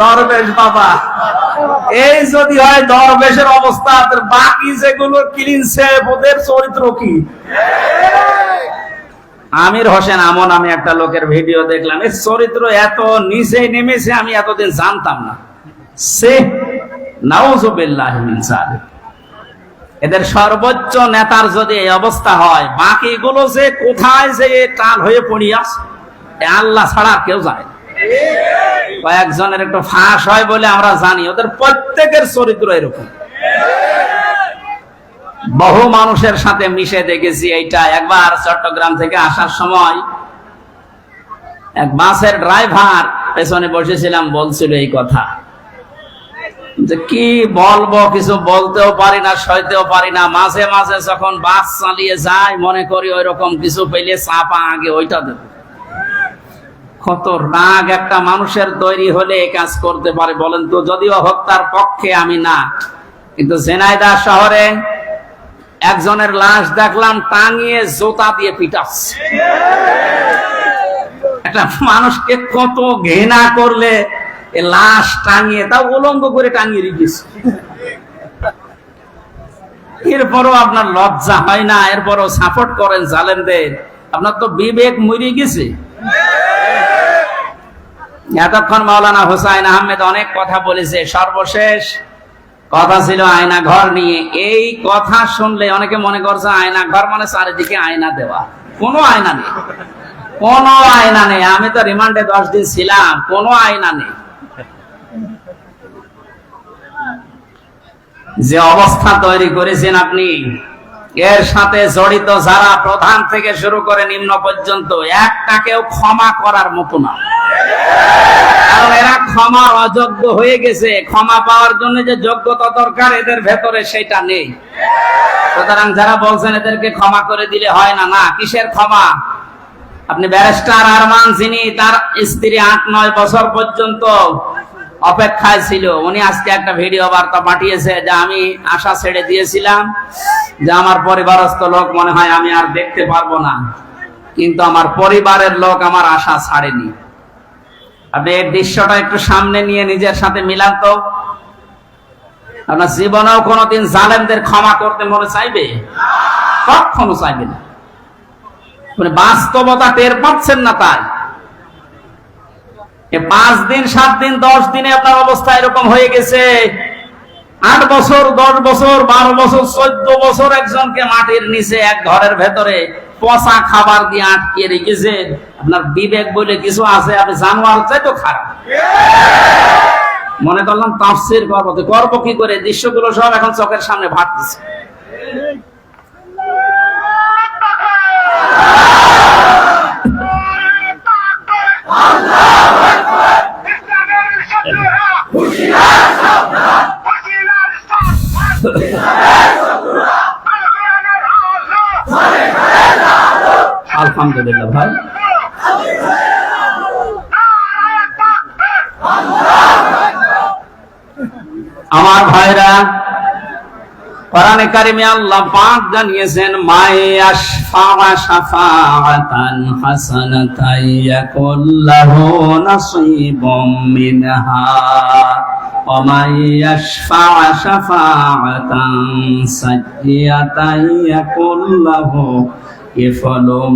দরবেশ বাবা, এই যদি হয় দরবেশের অবস্থা, বাকি যেগুলো ক্লিন সেভ, ওদের চরিত্র কি? আমির হোসেন আমন আমি একটা লোকের ভিডিও দেখলাম, এর চরিত্র এত নিচে নেমেছে আমি এতদিন জানতাম না। সে নাউযুবিল্লাহি মিন যালিক। এদের সর্বোচ্চ নেতার যদি এই অবস্থা হয়, বাকিগুলো যে কোথায় যে টাল হয়ে পড়িয়াস, আল্লাহ ছাড়া কেউ যায়। কয়েকজনের একটু ফাঁস হয় বলে আমরা জানি, ওদের প্রত্যেকের চরিত্র এরকম। বহু মানুষের সাথে মিশে দেখেছি এইটা। একবার চট্টগ্রাম থেকে আসার সময় এক বাসের ড্রাইভার পেছনে বসেছিলাম, বলছিল এই কথা যে কি বলবো, কিছু বলতেও পারি না, সইতেও পারি না। মাঝে মাঝে যখন বাস চালিয়ে যায় মনে করি ওই রকম কিছু পেলে চাপা আগে ওইটা দেব। কত রাগ একটা মানুষের তৈরি হলে এই কাজ করতে পারে বলেন তো? যদিও হত্যার পক্ষে আমি না, কিন্তু ঝিনাইদহ শহরে একজনের লাশ দেখলাম টাঙিয়ে জুতা দিয়ে পিটাচ্ছে। একটা মানুষকে কত ঘৃণা করলে লাশ টাঙিয়ে, তাও উলঙ্গ করে টাঙিয়ে রেখেছে। এরপরও আপনার লজ্জা হয় না? এরপরও সাপোর্ট করেন জালেমদের। আপনার তো বিবেক মরে গেছে। এতক্ষণ মাওলানা হুসাইন আহমেদ অনেক কথা বলেছে, সর্বশেষ কথা ছিল আয়না ঘর নিয়ে। এই কথা শুনলে অনেকে মনে করছে আয়না ঘর মানে চারিদিকে আয়না দেওয়া। কোনো আয়না নেই, কোনো আয়না নেই। আমি তো রিমান্ডে 10 দিন ছিলাম, কোনো আয়না নেই। যে অবস্থা তৈরি করেছেন আপনি, এর সাথে জড়িত যারা প্রধান থেকে শুরু করে নিম্ন পর্যন্ত, একটাকেও ক্ষমা করার মতো না। কারণ এরা ক্ষমার অযোগ্য হয়ে গেছে। ক্ষমা পাওয়ার জন্য যে যোগ্যতা দরকার এদের ভেতরে সেটা নেই। সুতরাং যারা বলছেন এদেরকে ক্ষমা করে দিলে হয় না, না, কিসের ক্ষমা? আপনি ব্যারিস্টার আরমান, যিনি তার স্ত্রী 8-9 বছর পর্যন্ত অপেক্ষায় ছিল, উনি আজকে একটা ভিডিও বার্তা পাঠিয়েছে যে আমি আশা ছেড়ে দিয়েছিলাম যে আমার পরিবারস্থ লোক মনে হয় আমি আর দেখতে পারবো না, কিন্তু আমার পরিবারের লোক আমার আশা ছাড়েনি। আপনি এই দৃশ্যটা একটু সামনে নিয়ে নিজের সাথে মিলান তো। আপনার জীবনেও কোনোদিন জালেমদের ক্ষমা করতে মনে চাইবে? কখনো চাইবে না। মানে বাস্তবতা টের পাচ্ছেন না তাই। 5 দিন, 7 দিন, 10 দিনে আপনার অবস্থা এরকম হয়ে গেছে। 8 বছর, 10 বছর, 12 বছর, 14 বছর একজনকে মাটির নিচে এক ঘরের ভেতরে পচা খাবার দিয়ে আটকে রেখেছেন। আপনার বিবেক বলে কিছু আছে? আপনি জানোয়ার চাইতো খারাপ। মনে করলাম তাফসীর করব কি করে? দৃশ্যগুলো সব এখন চোখের সামনে ভাসছে। আলহামদুলিল্লাহ ভাই, আমার ভাইরা, কোরআনে কারিমে আল্লাহ পাক জানিয়েছেন মায়াশফা শাফাআতান হাসানাতান ইয়াকুল্লাহু নাসীবুম মিনহা ওয়া মায়াশফা শাফাআতান সাইয়্যাতান ইয়াকুল্লাহু কিফলুম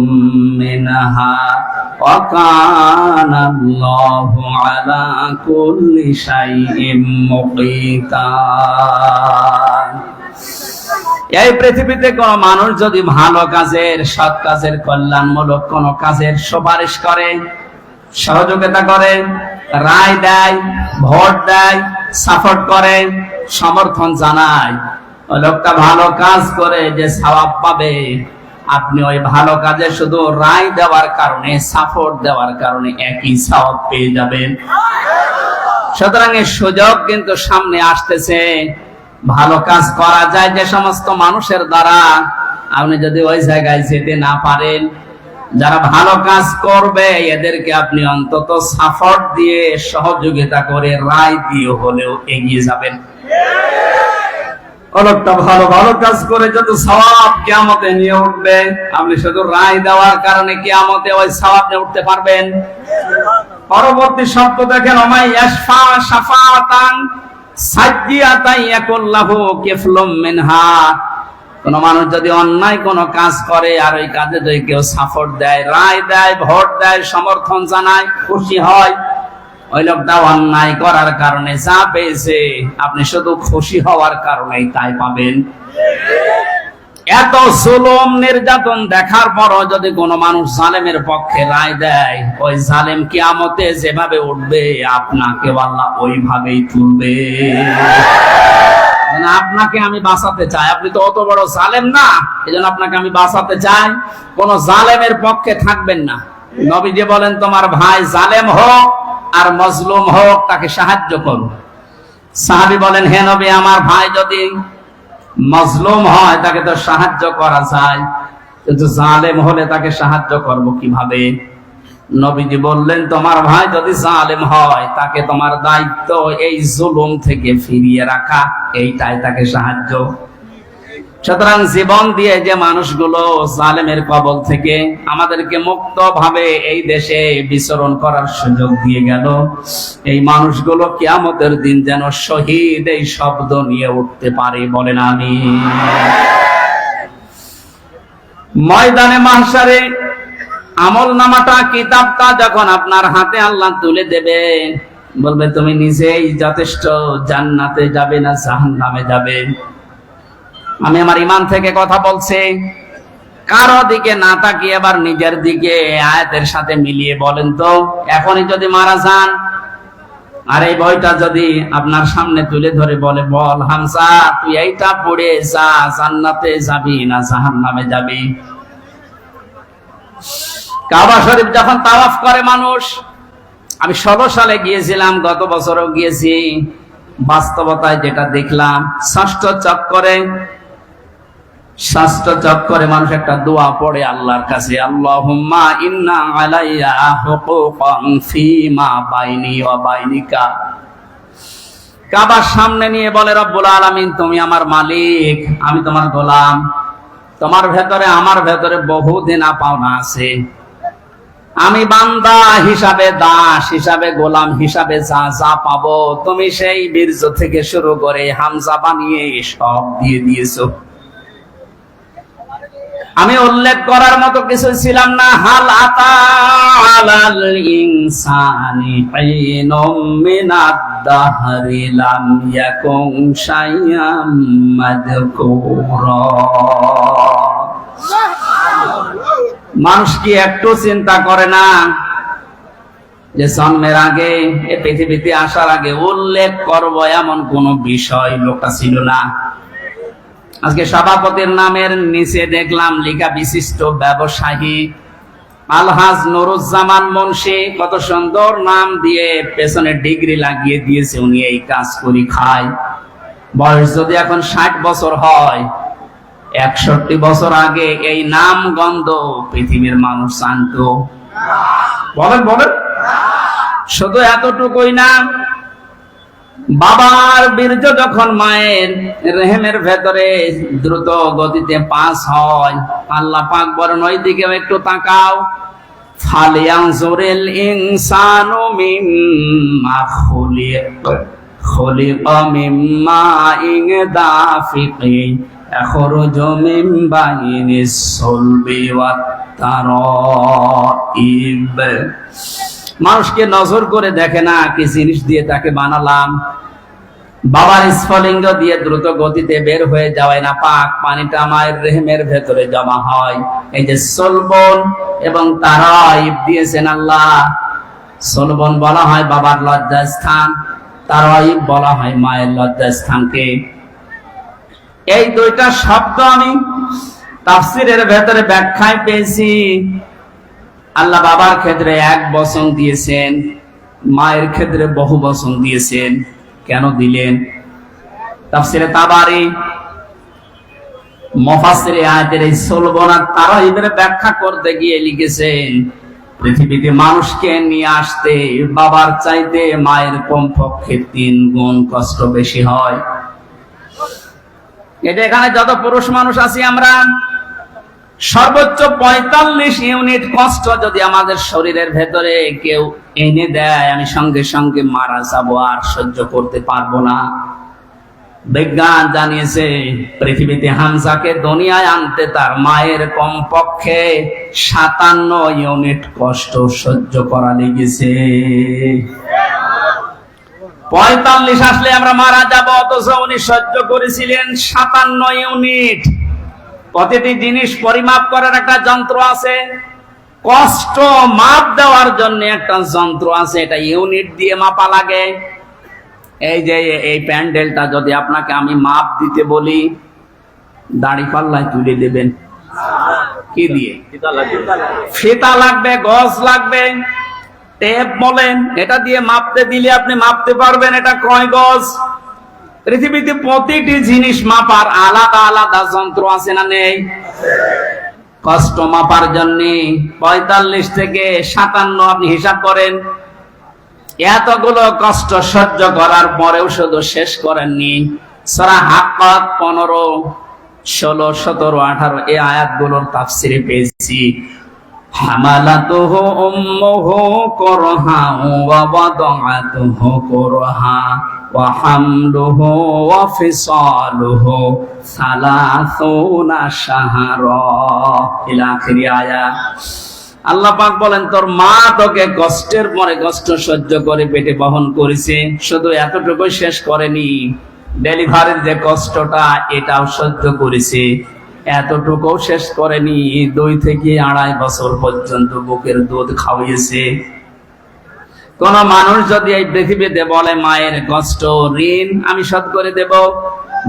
মিনহা ওয়া কানাল্লাহু আলা কুল্লি শাইইন মুকীতা। এই পৃথিবীতে কোন মানুষ যদি ভালো কাজের, সৎ কাজের, কল্যাণমূলক কোন কাজের সুপারিশ করে, সহযোগিতা করে, রায় দেয়, ভোট দেয়, সাপোর্ট করে, সমর্থন জানায়, ওই লোকটা ভালো কাজ করে যে সওয়াব পাবে, আপনি ওই ভালো কাজে শুধু রায় দেওয়ার কারণে, সাপোর্ট দেওয়ার কারণে একই সওয়াব পেয়ে যাবেন। সুতরাং এই সুযোগ কিন্তু সামনে আসতেছে। ভালো কাজ করা যায় যে সমস্ত মানুষের দ্বারা, আপনি যদি ওই জায়গায় যেতে না পারেন, যারা ভালো কাজ করবে এদেরকে আপনি অন্তত সাপোর্ট দিয়ে, সহযোগিতা করে, রায় দিয়ে হলেও এগিয়ে যাবেন। লোকটা ভালো ভালো কাজ করে যত সওয়াব কিয়ামতে নিয়ে উঠবে, আপনি শুধু রায় দেওয়ার কারণে কিয়ামতে ওই সওয়াব নিয়ে উঠতে পারবেন? পরবর্তী শব্দ দেখেন, ওমাই ইয়াশফা শাফাতান সাজ্জিয়াতান ইয়াকুল্লাহু কিফলুম মিনহা। কোন মানুষ যদি অন্যায় কোন কাজ করে আর ওই কাজে যদি কেউ সাপোর্ট দেয়, রায় দেয়, ভোট দেয়, সমর্থন জানায়, খুশি হয়, ওই লোকটা অন্যায় করার কারণে যা পেয়েছে আপনি শুধু খুশি হওয়ার কারণেই তাই পাবেন। এত জুলুম নির্যাতন দেখার পরও যদি কোনো মানুষ জালেমের পক্ষে রায় দেয়, ওই জালেম কিয়ামতে যেভাবে উঠবে আপনাকে আল্লাহ ওইভাবেই তুলবে। আপনাকে আমি বাঁচাতে চাই, আপনি তো অত বড় জালেম না, এজন্য আপনাকে আমি বাঁচাতে চাই। কোন জালেমের পক্ষে থাকবেন না। নবীজি বলেন, তোমার ভাই জালেম হোক আর মজলুম হোক, তাকে সাহায্য করো। সাহাবী বলেন, হে নবী, আমার ভাই যদি মজলুম হয় তাকে তো সাহায্য করা যায়, কিন্তু জালেম হলে তাকে সাহায্য করব কিভাবে? নবীজি বললেন, তোমার ভাই যদি জালেম হয় তাকে তোমার দায়িত্ব এই জুলুম থেকে ফিরিয়ে রাখা, এইটাই তাকে সাহায্য। সুতরাং জীবন দিয়ে যে মানুষগুলো জালেমের কবল থেকে আমাদেরকে মুক্ত ভাবে এই দেশে বিচরণ করার সুযোগ দিয়ে গেল, এই মানুষগুলো কিয়ামতের দিন যেন শহীদ এই শব্দ নিয়ে উঠতে পারে, বলেন আমিন। ময়দানে মাহশারে আমল নামাটা, কিতাবটা যখন আপনার হাতে আল্লাহ তুলে দেবে, বলবে তুমি নিজেই যথেষ্ট, জান্নাতে যাবে না জাহান্নামে যাবে। আমি আমার ঈমান থেকে কথা বলছি, কারো দিকে না তাকিয়ে এবার নিজের দিকে আয়াতের সাথে মিলিয়ে বলেন তো, এখনই যদি মারা যান আর এই বইটা যদি আপনার সামনে তুলে ধরে বলে, বল হামজা তুই এইটা পড়ে যা, জান্নাতে যাবি না জাহান্নামে যাবি? কাবা শরীফ যখন তাওয়াফ করে মানুষ, আমি 16 সালে গিয়েছিলাম, গত বছরও গিয়েছি, বাস্তবতায় যেটা দেখলাম, ষষ্ঠ চক্করে মানুষ একটা দোয়া পড়ে আল্লাহর কাছে, আল্লাহুম্মা ইন্না আলাইয়া হুকুকান ফীমা বাইনি ওয়া বাইনিকা। কাবার সামনে নিয়ে বলে, রব্বুল আলামিন তুমি আমার মালিক, আমি তোমার গোলাম, তোমার ভেতরে আমার ভেতরে বহু দেনা পাওনা আছে, আমি বান্দা হিসাবে, দাস হিসাবে, গোলাম হিসাবে যা যা পাবো তুমি সেই বীর্য থেকে শুরু করে হামজা বানিয়ে সব দিয়ে দিয়েছো। আমি উল্লেখ করার মতো কিছু ছিলাম না। হাল আতা আলাল ইনসানি হিনুম মিনাদ দাহরি লাম ইয়াকুন শাইআম মাযকুরা। মানুষ কি একটু চিন্তা করে না যে জন্মের আগে, এ পৃথিবীতে আসার আগে উল্লেখ করব এমন কোন বিষয় লোকটা ছিল না? আজকে সভাপতির নামের নিচে দেখলাম লেখা বিশিষ্ট ব্যবসায়ী আলহাজ নুরুজ্জামান মুন্সি, কত সুন্দর নাম দিয়ে পেছনে ডিগ্রি লাগিয়ে দিয়েছে, উনি এই কাজ করি খায়। বয়স যদি এখন 60 বছর হয়, 61 বছর আগে এই নাম গন্ধ পৃথিবীর মানুষ জানতো? বলেন বলেন। শুধু এতটুকুই না, বাবার বীর্য যখন মায়ের রেহেমের ভেতরে দ্রুত গতিতে পাস হয়, আল্লাহ পাক বলেন ওই দিকেও একটু তাকাও, ফালিয়ানজুরিল ইনসানু মিম্মা খুলিকা মিম্মা ইন দাফিকিন ইয়াখরুজু মিন বাইনিস সুলবি ওয়াত তারাইব। মানুষকে নজর করে দেখে না কি জিনিস দিয়ে তাকে বানালাম। বাবার স্ফলিঙ্গ দিয়ে দ্রুত গতিতে বের হয়ে যাওয়ায় না পাক পানিটা মায়ের রেহেমের ভেতরে জমা হয়। এই যে সলবন এবং তারাইব দিয়েছেন আল্লাহ। সলবন বলা হয় বাবার লজ্জাস্থান, তারাইব বলা হয় মায়ের লজ্জাস্থানকে। এই দুইটা শব্দ আমি তাফসীরের ভেতরে ব্যাখ্যায় পেয়েছি। আল্লাহ বাবার ক্ষেত্রে 1 বচন দিয়েছেন, মায়ের ক্ষেত্রে বহু বচন দিয়েছেন। কেন দিলেন? তাফসীরে তাবারি মুফাসসিরে আয়াতের এই সলবন আর তারাইবের ব্যাখ্যা করতে গিয়ে লিখেছেন, পৃথিবীতে মানুষকে নিয়ে আসতে বাবার চাইতে মায়ের কমপক্ষে 3 গুণ কষ্ট বেশি হয়। এটা এখানে যত পুরুষ মানুষ আছি আমরা, সর্বোচ্চ 45 ইউনিট কষ্ট যদি আমাদের শরীরের ভেতরে কেউ এনে দেয়, আমি সঙ্গে সঙ্গে মারা যাবো, আর সহ্য করতে পারবো না। বিজ্ঞান জানিয়েছে পৃথিবীতে হামজাকে দুনিয়ায় আনতে তার মায়ের কমপক্ষে 57 ইউনিট কষ্ট সহ্য করা লেগেছে। 45 আসলে আমরা মারা যাব, অথচ উনি সহ্য করেছিলেন 57 ইউনিট। প্রতিটি জিনিস পরিমাপ করার একটা যন্ত্র আছে, কষ্ট মাপ দেওয়ার জন্য একটা যন্ত্র আছে, এটা ইউনিট দিয়ে মাপা লাগে। এই যে এই প্যান্ডেলটা যদি আপনাকে আমি মাপ দিতে বলি, দাড়ি পাল্লায় তুলে দেবেন কি দিয়ে? ফিতা লাগবে, গজ লাগবে, টেপ বলেন, এটা দিয়ে মাপতে দিলে আপনি মাপতে পারবেন এটা কয় গজ। পৃথিবীতে প্রতিটি জিনিস মাপার আলাদা আলাদা যন্ত্র আছে না নেই? কষ্ট মাপার জন্য 45 থেকে 57 আপনি হিসাব করেন। এতগুলো কষ্ট সহ্য করার পরেও শুধু শেষ করেননি। সূরা হাক্কাত 15, 16, 17, 18 এই আয়াতগুলোর তাফসিরে পেয়েছি, হামালাতুহু উম্মুহু কুরহা ওয়া ওয়াদাআতুহু কুরহা ওয়া হামলুহু ওয়া ফিসালুহু 30 শাহরা ইলা আখির আয়াত। আল্লাহ পাক বলেন, তোর মা তোকে কষ্টের পরে কষ্ট সহ্য করে পেটে বহন করেছে, শুধু এতটুকু শেষ করেনি, ডেলিভারির যে কষ্টটা এটাও সহ্য করেছে, এতটুকু শেষ করেনি, 2 থেকে 2.5 বছর পর্যন্ত বুকের দুধ খাওয়িয়েছে। কোন মানুষ যদি এই পৃথিবীতে বলে মায়ের কষ্ট ঋণ আমি শোধ করে দেব,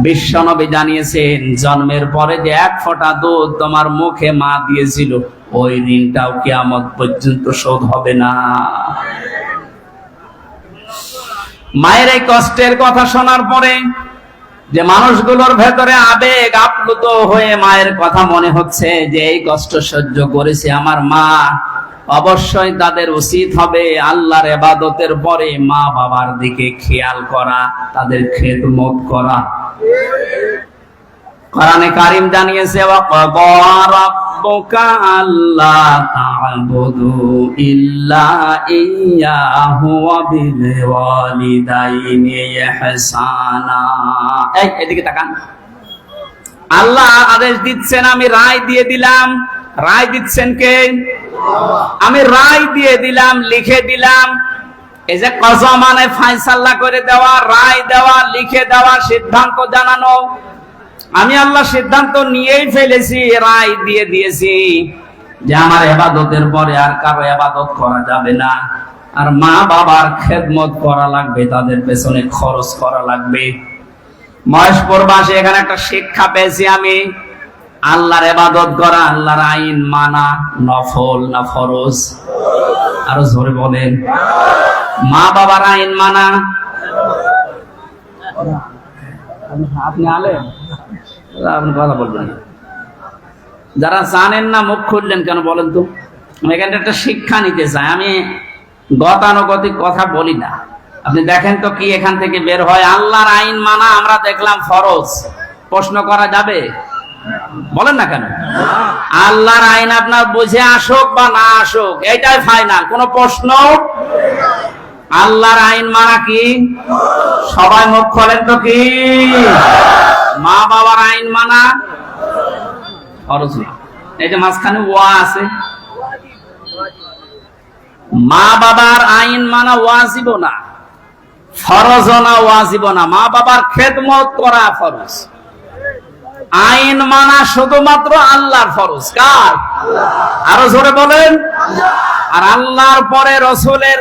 বিশ্বনবী জানিয়েছেন জন্মের পরে যে 1 ফোঁটা দুধ তোমার মুখে মা দিয়েছিল, ওই ঋণটাও কিয়ামত পর্যন্ত শোধ হবে না। মায়ের এই কষ্টের কথা শোনার পরে যে মানুষগুলোর ভেতরে আবেগ আপ্লুত হয়ে মায়ের কথা মনে হচ্ছে যে এই কষ্ট সহ্য করেছে আমার মা, অবশ্যই তাদের উচিত হবে আল্লাহর ইবাদতের পরে মা বাবার দিকে খেয়াল করা, তাদের খেদমত করা। কোরআনে কারীম জানিয়েছে, ওয়া ক্বাদা রাব্বুকা আল্লা তা'বুদু ইল্লা ইয়্যাহু ওয়া বিল ওয়ালিদাইনি ইহসানা। এদিকে তাকান, আল্লাহ আদেশ দিচ্ছেন, আমি রায় দিয়ে দিলাম। রায় দিচ্ছেন কে? আমি রায় দিয়ে দিলাম, লিখে দিলাম। এই যে কযা মানে ফয়সালা করে দেওয়া, রায় দেওয়া, লিখে দেওয়া, সিদ্ধান্ত জানানো। আমি আল্লাহ সিদ্ধান্ত নিয়েই ফেলেছি, রায় দিয়ে দিয়েছি যে আমার ইবাদতের পরে আর কারো ইবাদত করা যাবে না, আর মা বাবার খেদমত করা লাগবে, তাদের পেছনে খরচ করা লাগবে। মহেশপুর বাসী এখানে একটা শিক্ষা পেয়েছি আমি, আল্লাহর ইবাদত করা, আল্লাহর আইন মানা নফল না ফরজ? আরো জোরে বলেন। মা বাবার আইন মানা, আপনি আলেম, আপনি কথা বলবেন, যারা জানেন না মুখ খুললেন কেন বলেন তো? আমি এখানে একটা শিক্ষা নিতে চাই, আমি গতানুগতিক কথা বলি না। আপনি দেখেন তো কি এখান থেকে বের হয়। আল্লাহর আইন মানা আমরা দেখলাম ফরজ, প্রশ্ন করা যাবে? বলেন না কেন? আল্লাহর আইন আপনার বুঝে আসুক বা না আসুক, এটাই ফাইনাল, কোনো প্রশ্ন। আল্লাহর আইন মানা কি? সবাই মুখ খোলেন তো কি? মা বাবার আইন মানা ফরজ না। এই যে মাঝখানে ওয়া আছে, মা বাবার আইন মানা ওয়াজিব না, ফরজ না, ওয়াজিব না। মা বাবার খেদমত করা ফরজ, আইন মানা শুধুমাত্র আল্লাহর ফরজ। কার? আরো জোরে বলেন। আর আল্লাহর পরে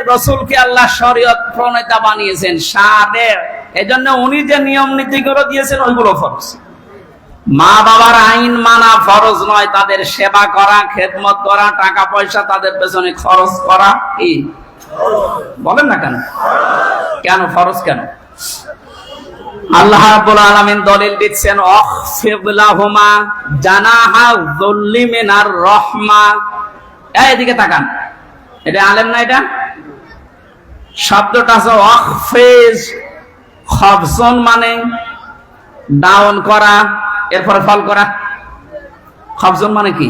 রসুলকে আল্লাহ শরীয়ত প্রণেতা বানিয়েছেন, শাহের। এজন্য উনি যে নিয়ম নীতি গুলো দিয়েছেন ওইগুলো ফরজ। মা বাবার আইন মানা ফরজ নয়, তাদের সেবা করা, খেদমত করা, টাকা পয়সা তাদের পেছনে খরচ করা কি? বলেন না কেন? কেন ফরজ? কেন? আল্লাহ রাব্বুল আলামিন দলিল দিচ্ছেন, আখফিদ লাহুমা জানাহা যুল্লি মিনার রাহমা। এদিকে তাকান, এটা আলেম না? এটা শব্দটা আছে আখফিজ, খফজন মানে ডাউন করা, এরপরে ফল করা। খফজন মানে কি?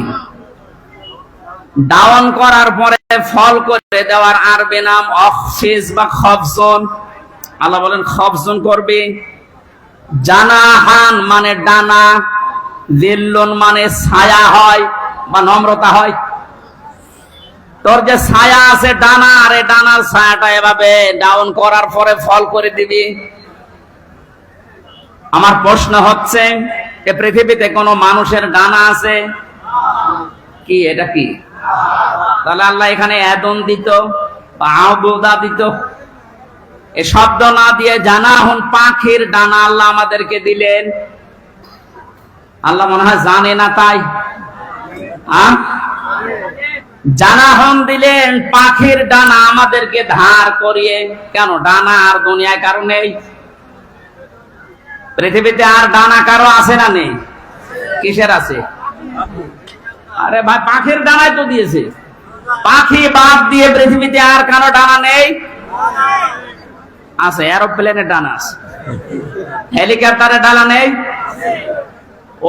ডাউন করার পরে ফল করে দেওয়ার আরবি নাম অখফিজ বা খফজন। আল্লাহ বলেন খফজন করবে। জানাহান মানে ডানা, জিল্লুন মানে ছায়া হয় বা নম্রতা হয়। তোর যে ছায়া আছে ডানা, আর এই ডানার ছায়াটা এভাবে ডাউন করার পরে ফল করে দিবি। আমার প্রশ্ন হচ্ছে, এ পৃথিবীতে কোনো মানুষের ডানা আছে কি? এটা কি? তাহলে আল্লাহ এখানে এদন দিত বা আবুদা দিত, এ শব্দ না দিয়ে জানাহুন পাখির ডানা আল্লাহ আমাদেরকে দিলেন। আল্লাহ মনে হয় জানে না তাই জানাহুন দিলেন পাখির ডানা আমাদেরকে ধার করিয়ে। কেন? ডানা আর দুনিয়ায় কারো নেই। পৃথিবীতে আর ডানা কারো আছে না নেই? কিসের আছে? আরে ভাই পাখির ডানায় তো দিয়েছে। পাখি বাদ দিয়ে পৃথিবীতে আর কারো ডানা নেই? আছে, এরোপ্লেনের ডানা আছে, হেলিকপ্টারের ডানা নেই।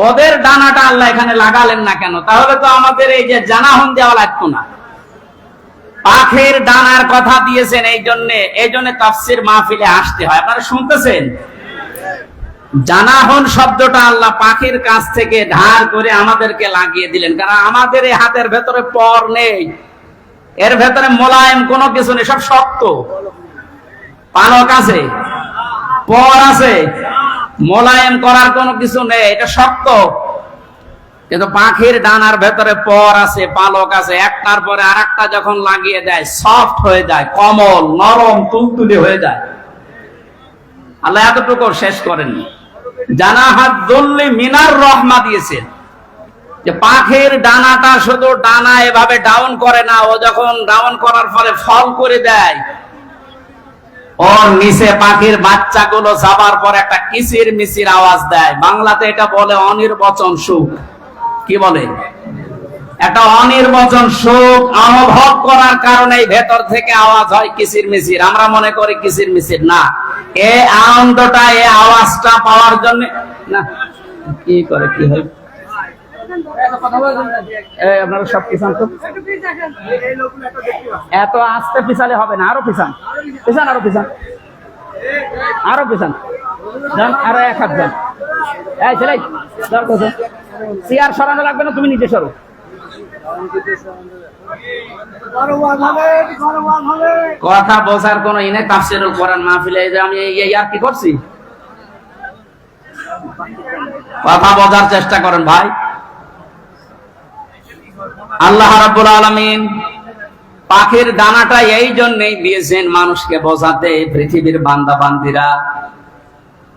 ওদের ডানাটা আল্লাহ এখানে লাগালেন না কেন? তাহলে তো আমাদের এই যে জানাহুন দেওয়া লাগতো না। পাখির ডানার কথা দিয়েছেন এই জন্য তাফসীর মাহফিলে আসতে হয়। আপনারা শুনতেছেন? জানাহুন শব্দটা আল্লাহ পাখির কাছ থেকে ধার করে আমাদেরকে লাগিয়ে দিলেন, কারণ আমাদের এই হাতের ভেতরে পর নেই, এর ভেতরে মোলায়েম কোনো কিছু নেই, সব শক্ত। পালক আছে, পর আছে, মোলায়েম করার কোনো কিছু নেই, এটা শক্ত। কিন্তু পাখির ডানার ভেতরে পর আছে, পালক আছে, একটার পরে আরেকটা যখন লাগিয়ে দেয় সফট হয়ে যায়, কোমল নরম তুলতুলে হয়ে যায়। আল্লাহ এতটুকু শেষ করেননি, জানাহাত দুল্লি মিনার রহমা দিয়েছেন, যে পাখির ডানাটা শুধু ডানা এভাবে ডাউন করে না, ও যখন ডাউন করার ফলে ফল করে দেয়, ওর নিচে পাখির বাচ্চাগুলো যাবার পর একটা কিচির মিচির আওয়াজ দেয়। বাংলাতে এটা বলে অনির্বচন সুখ। কি বলে? একটা অনির্বচন সুখ অনুভব করার কারণে ভেতর থেকে আওয়াজ হয় কিচির মিচির। আমরা মনে করি কিচির মিচির না, এই আনন্দটা, এই আওয়াজটা পাওয়ার জন্য না। কি করে কি হয়? আপনারা সব পিছান তো, এত আস্তে পিছালে হবে না, আরো পিছান, পিছান, আরো পিছান, আরো পিছান, যান, আরো এক হাত যান। এই ছেলে, চেয়ার সরানো লাগবে না, তুমি নিজে সরো। কথা বোঝার কোন ইনে তাফসীরুল কোরআন মাহফিলে আমি এই আর কি করছি? কথা বোঝার চেষ্টা করেন ভাই। আল্লাহ রাব্বুল আলামিন পাখির দানাটা এই জন্যই দিয়েছেন মানুষকে বোঝাতে, পৃথিবীর বান্দা বান্দিরা,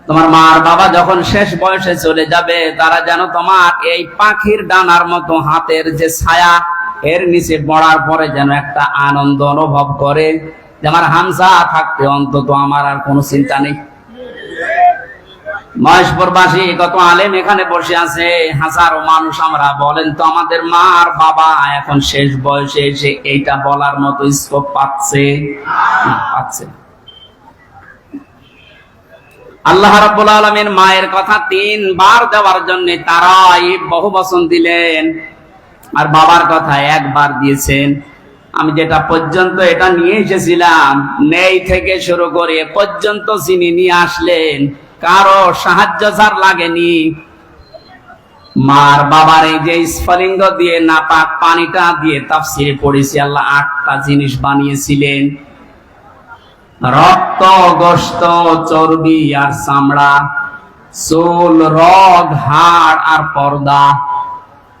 তোমার মা আর বাবা যখন শেষ বয়সে চলে যাবে, তারা যেন তোমার এই পাখির ডানার মতো হাতের যে ছায়া, এর নিচে পড়ার পরে যেন একটা আনন্দ অনুভব করে, যে আমার হামজা থাকতে অন্তত আমার আর কোনো চিন্তা নেই। মহেশপুরবাসী কত আলেম এখানে বসে আছে, হাজারো মানুষ আমরা, বলেন তো আমাদের মা আর বাবা এখন শেষ বয়সে এসে এইটা বলার মতো স্কোপ পাচ্ছে না? পাচ্ছে। আল্লাহ রাব্বুল আলামিন মায়ের কথা 3 বার দেওয়ার জন্য তারাই বহুবচন দিলেন, আর বাবার কথা 1 বার দিয়েছেন। আমি যেটা পর্যন্ত এটা নিয়ে এসেছিলাম, নেই থেকে শুরু করে পর্যন্ত যিনি নিয়ে আসলেন, কারো সাহায্য যার লাগেনি। মার বাবার এই যে স্ফলিঙ্গ দিয়ে নাপাক পানিটা দিয়ে তাফসীরে পড়েছি, আল্লাহ 8টা জিনিস বানিয়েছিলেন: রক্ত, গোশত, চর্বি আর চামড়া, চুল, রগ, হাড় আর পর্দা।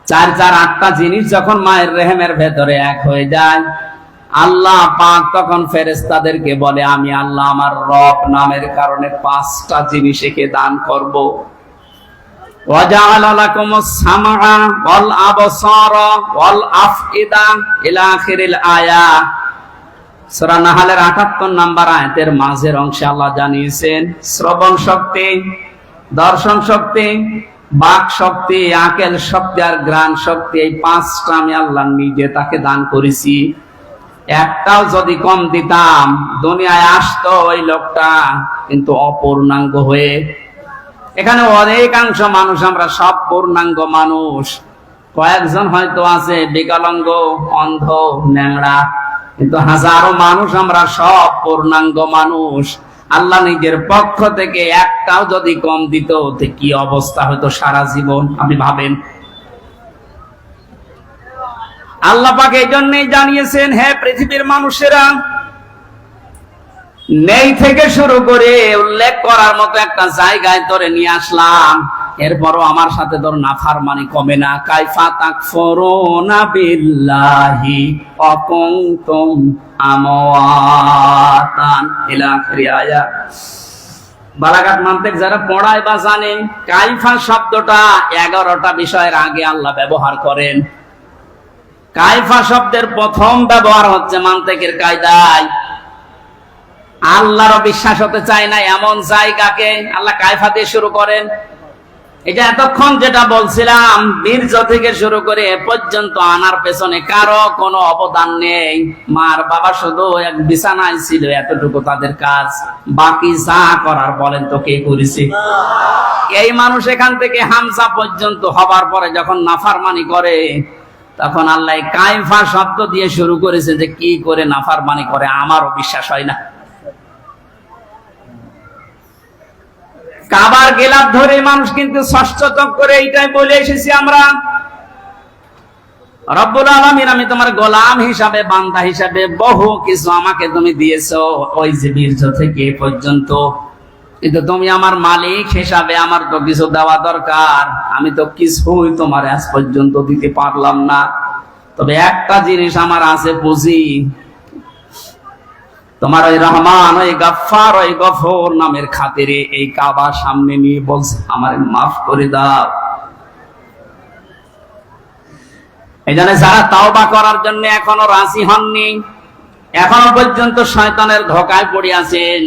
8টা জিনিস যখন মায়ের রেহেমের ভেতরে এক হয়ে যায়, আল্লাহ পাক তখন ফেরেশতাদেরকে বলে, আমি আল্লাহ আমার রব নামের কারণে 5টা জিনিস একে দান করব। ওয়াজআলা লাকুমুস সামআ ওয়াল আবসারা ওয়াল আফইদা ইলা আখিরিল আয়া। সূরা নাহলের 78 নম্বর আয়াতের মাঝের অংশে আল্লাহ জানিয়েছেন, শ্রবণ শক্তি, দর্শন শক্তি, বাক শক্তি, আকেল শক্তি আর ঘ্রাণ শক্তি, এই 5টা আমি আল্লাহ নিজে তাকে দান করেছি। একটাও যদি কম দিতাম, দুনিয়ায় আসতো ওই লোকটা কিন্তু অপূর্ণাঙ্গ হয়ে। এখানে অনেকাংশ মানুষ আমরা সব পূর্ণাঙ্গ মানুষ, কয়েকজন হয়তো আছে বিকলাঙ্গ, অন্ধ, ন্যাংরা, কিন্তু হাজারো মানুষ আমরা সব পূর্ণাঙ্গ মানুষ। আল্লাহ নিজের পক্ষ থেকে একটাও যদি কম দিত কি অবস্থা হতো সারা জীবন, আপনি ভাবেন। আল্লাহ পাক এই জন্যই জানিয়েছেন, হে পৃথিবীর মানুষেরা, নেই থেকে শুরু করে উল্লেখ করার মতো একটা জায়গায় তোরে নিয়ে আসলাম, এরপরও আমার সাথে তোর নাফরমানি কমে না। কাইফা তাকফুরুনা বিল্লাহি ওয়া কুনতুম আমওয়াতান ইলা আখির আয়াত। বালাগাত মানতিক যারা পড়ায় বা জানেন, কাইফা শব্দটা 11টা বিষয়ের আগে আল্লাহ ব্যবহার করেন। কাইফা শব্দের প্রথম ব্যবহার হচ্ছে মানতিকের কায়দায়। আল্লাহরও বিশ্বাস হতে চায় না এমন জায়গাকে আল্লাহ কায়ফা দিয়ে শুরু করেন। এটা এতক্ষণ যেটা বলছিলাম, বীর্য থেকে শুরু করে এ পর্যন্ত আনার পেছনে কারো কোনো অবদান নেই। মার বাবা শুধু এক বিছানায় ছিল, এতটুকু তাদের কাজ। বাকি যা করার বলেন তো কে করেছে? এই মানুষ এখান থেকে হামজা পর্যন্ত হবার পরে যখন নাফরমানি করে, তখন আল্লাহ কায়ফা শব্দ দিয়ে শুরু করেছে যে কি করে নাফরমানি করে আমারও বিশ্বাস হয় না। কাবার গেলাপ ধরে মানুষ কিন্তু ষষ্ঠ করে এইটাই বলে এসেছি আমরা, রব্বুল আলামিন আমি তোমার গোলাম হিসাবে, বান্দা হিসাবে বহু কিছু আমাকে তুমি দিয়েছো, ওই যে বীর্য থেকে এ পর্যন্ত, কিন্তু তুমি আমার মালিক হিসাবে আমার তো কিছু দেওয়া দরকার। আমি তো কিছুই তোমার আজ পর্যন্ত দিতে পারলাম না, তবে একটা জিনিস আমার আছে পুঁজি, তোমার ওই রহমান, ওই গাফফার, ওই গফুর নামের খাতিরে এই কাবা সামনে নিয়ে বলছে আমারে মাফ করে দাও। এই জন্য যারা তাওবা করার জন্য এখনো রাজি হননি, এখনো পর্যন্ত শয়তানের ধোঁকায় পড়ে আছেন,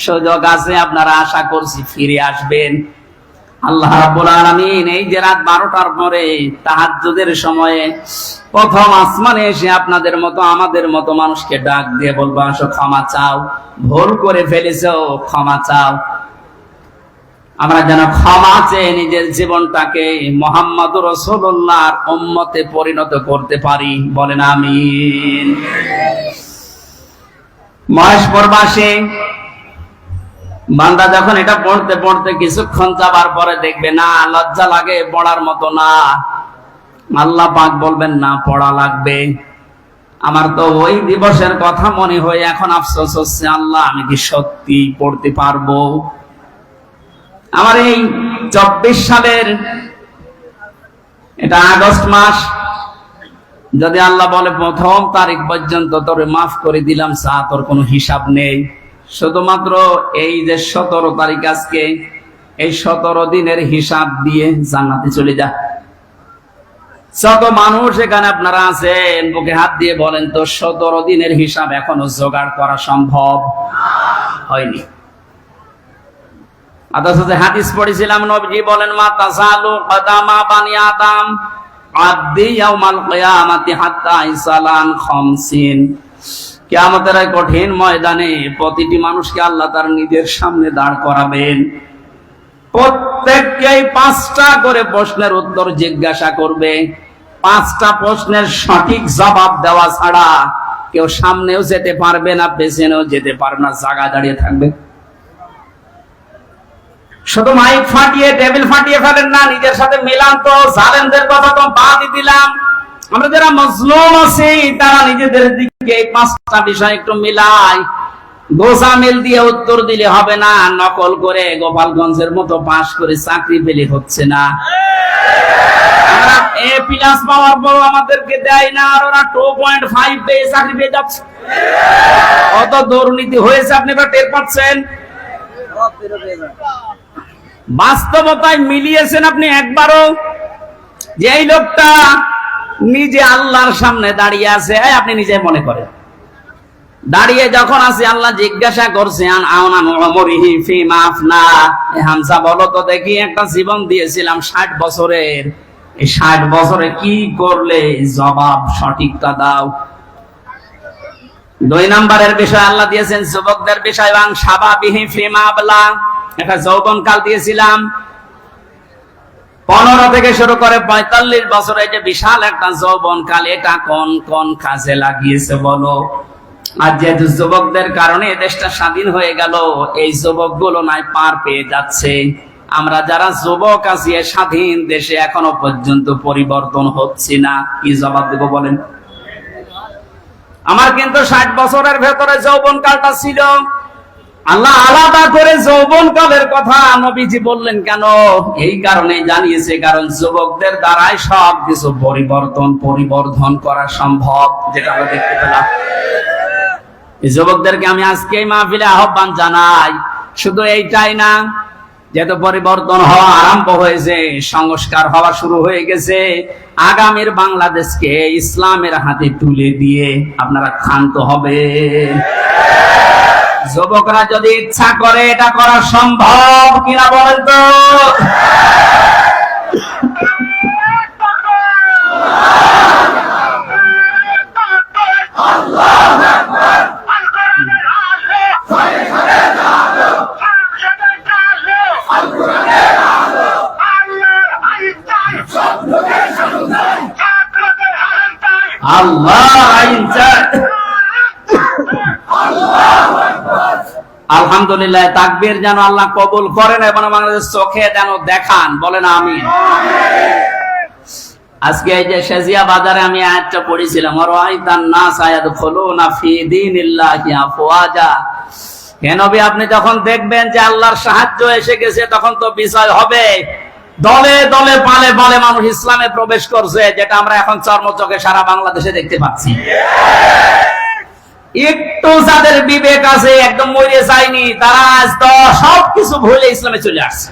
সুযোগ আছে, আপনারা আশা করছি ফিরে আসবেন। আল্লাহ রাব্বুল আলামিন এই যে রাত 12টার পরে তাহাজ্জুদের সময়ে প্রথম আসমানে এসে আপনাদের মতো আমাদের মতো মানুষকে ডাক দিয়ে বলবো, আসো ক্ষমা চাও, ভুল করে ফেলেছো, ক্ষমা চাও। আমরা যেন ক্ষমা চেয়ে নিজের জীবনটাকে মুহাম্মদুর রাসূলুল্লাহর উম্মতে পরিণত করতে পারি, বলেন আমিন। মহেশপুর বাসী বান্দা যখন এটা পড়তে পড়তে কিছুক্ষণ যাবার পরে দেখবে না লজ্জা লাগে, পড়ার মতো না, আল্লাহ পাক বলবেন না পড়া লাগবে। আমার তো ওই দিবসের কথা মনে হয় এখন আফসোস হচ্ছে, আল্লাহ আমি কি সত্যি পড়তে পারবো? আমার এই 24 সালের এটা আগস্ট মাস, যদি আল্লাহ বলে প্রথম তারিখ পর্যন্ত তোরে মাফ করে দিলাম, তোর কোনো হিসাব নেই, শুধুমাত্র এই যে 17 তারিখ আজকে, এই 17 দিনের হিসাব দিয়ে জান্নাতে চলে যা। যত মানুষ এখানে আপনারা আছেন, বুকে হাত দিয়ে বলেন তো 17 দিনের হিসাব এখনো জোগাড় করা সম্ভব হয়নি। অথচ যে হাদিস পড়েছিলাম, নবীজি বলেন, মা তাসালু কদামা বানি আদম আব্দি ইয়াউমাল কিয়ামাতি হাত্তা ইসালান 50। কিয়ামতের এই কঠিন ময়দানে প্রতিটি মানুষকে আল্লাহ তার নিজের সামনে দাঁড় করাবেন, প্রত্যেককেই 5টা করে প্রশ্নের উত্তর জিজ্ঞাসা করবে। 5টা প্রশ্নের সঠিক জবাব দেওয়া ছাড়া কেউ সামনেও যেতে পারবে না, পেছনেও যেতে পারবে না, জায়গা দাঁড়িয়ে থাকবে। শুধু মাইক ফাটিয়ে টেবিল ফাটিয়ে ফেলেন না, নিজের সাথে মিলান তো। জালেমদের কথা তো বাদই দিলাম, আমরা যারা মজলুম আছি তারা নিজেদের দিকে এই 5টা বিষয় একটু মিলাই। গোজামিল দিয়ে উত্তর দিলে হবে না, নকল করে গোপালগঞ্জের মতো পাশ করে চাকরি পেলে হচ্ছে না। আমরা A+ পাওয়ার পর আমাদেরকে দেয় না, আর ওরা 2.5 পেয়ে চাকরি পেয়ে যাচ্ছে। কত দুর্নীতি হয়েছে আপনি এবার টের পাচ্ছেন। বাস্তবতায় মিলিয়েছেন আপনি একবারও যে এই লোকটা নিজে আল্লাহর সামনে দাঁড়িয়ে আছে? আপনি নিজে মনে করেন দাঁড়িয়ে যখন আছে, আল্লাহ জিজ্ঞাসা করছেন হামজা বলো তো দেখি, একটা জীবন দিয়েছিলাম 60 বছরের, এই 60 বছরে কি করলে? জবাব সঠিকটা দাও। 2 নম্বরের বিষয় আল্লাহ দিয়েছেন যুবকদের বিষয়, একটা যৌবন কাল দিয়েছিলাম, 15 থেকে শুরু করে 45 বছর, এই যে বিশাল একটা যৌবন কাল, এটা কোন কোন কাজে লাগিয়েছে বলো? আর যেহেতু যুবকদের কারণে দেশটা স্বাধীন হয়ে গেল, এই যুবকগুলো নাই পার পেয়ে যাচ্ছে। আমরা যারা যুবক আছি স্বাধীন দেশে এখনো পর্যন্ত পরিবর্তন হচ্ছে না। কি জবাব দেব বলেন? আমার কিন্তু 60 বছরের ভেতরে যৌবন কালটা ছিল। আল্লাহ আলাদা করে যৌবন কালের কথা নবীজি বললেন কেন? এই কারণে জানিয়েছে, কারণ যুবকদের দ্বারাই সবকিছু পরিবর্ধন করা সম্ভব, যেটা আমরা দেখতে পেলাম। এই যুবকদেরকে আমি আজকে এই মাহফিলে আহ্বান জানাই, শুধু এইটাই না, যেহেতু পরিবর্তন হওয়া আরম্ভ হয়েছে, সংস্কার হওয়া শুরু হয়ে গেছে, আগামীর বাংলাদেশকে ইসলামের হাতে তুলে দিয়ে আপনারা ক্ষান্ত হবে। যুবকরা যদি ইচ্ছা করে এটা করা সম্ভব কিনা বলেন তো? আলহামদুলিল্লাহ, তাকবীর যেন আল্লাহ কবুল করেন এবং আমাদের চোখে যেন দেখান, বলেন আমিন। আজকে এই যে শেজিয়া বাজারে আমি আয়াতটা পড়েছিলাম, ওয়ারাইতান নাস ইয়াদখুলুনা ফি দীনিল্লাহি আফওয়াজা। হে নবী, আপনি যখন দেখবেন যে আল্লাহর সাহায্য এসে গেছে, তখন তো বিজয় হবে। দলে দলে পালে পালে মানুষ ইসলামে প্রবেশ করছে, যেটা আমরা এখন চর্মচোখে সারা বাংলাদেশে দেখতে পাচ্ছি। একটু যাদের বিবেক আছে, একদম মরে যায়নি, তারা আজ তো সবকিছু ভুলে ইসলামে চলে আসছে।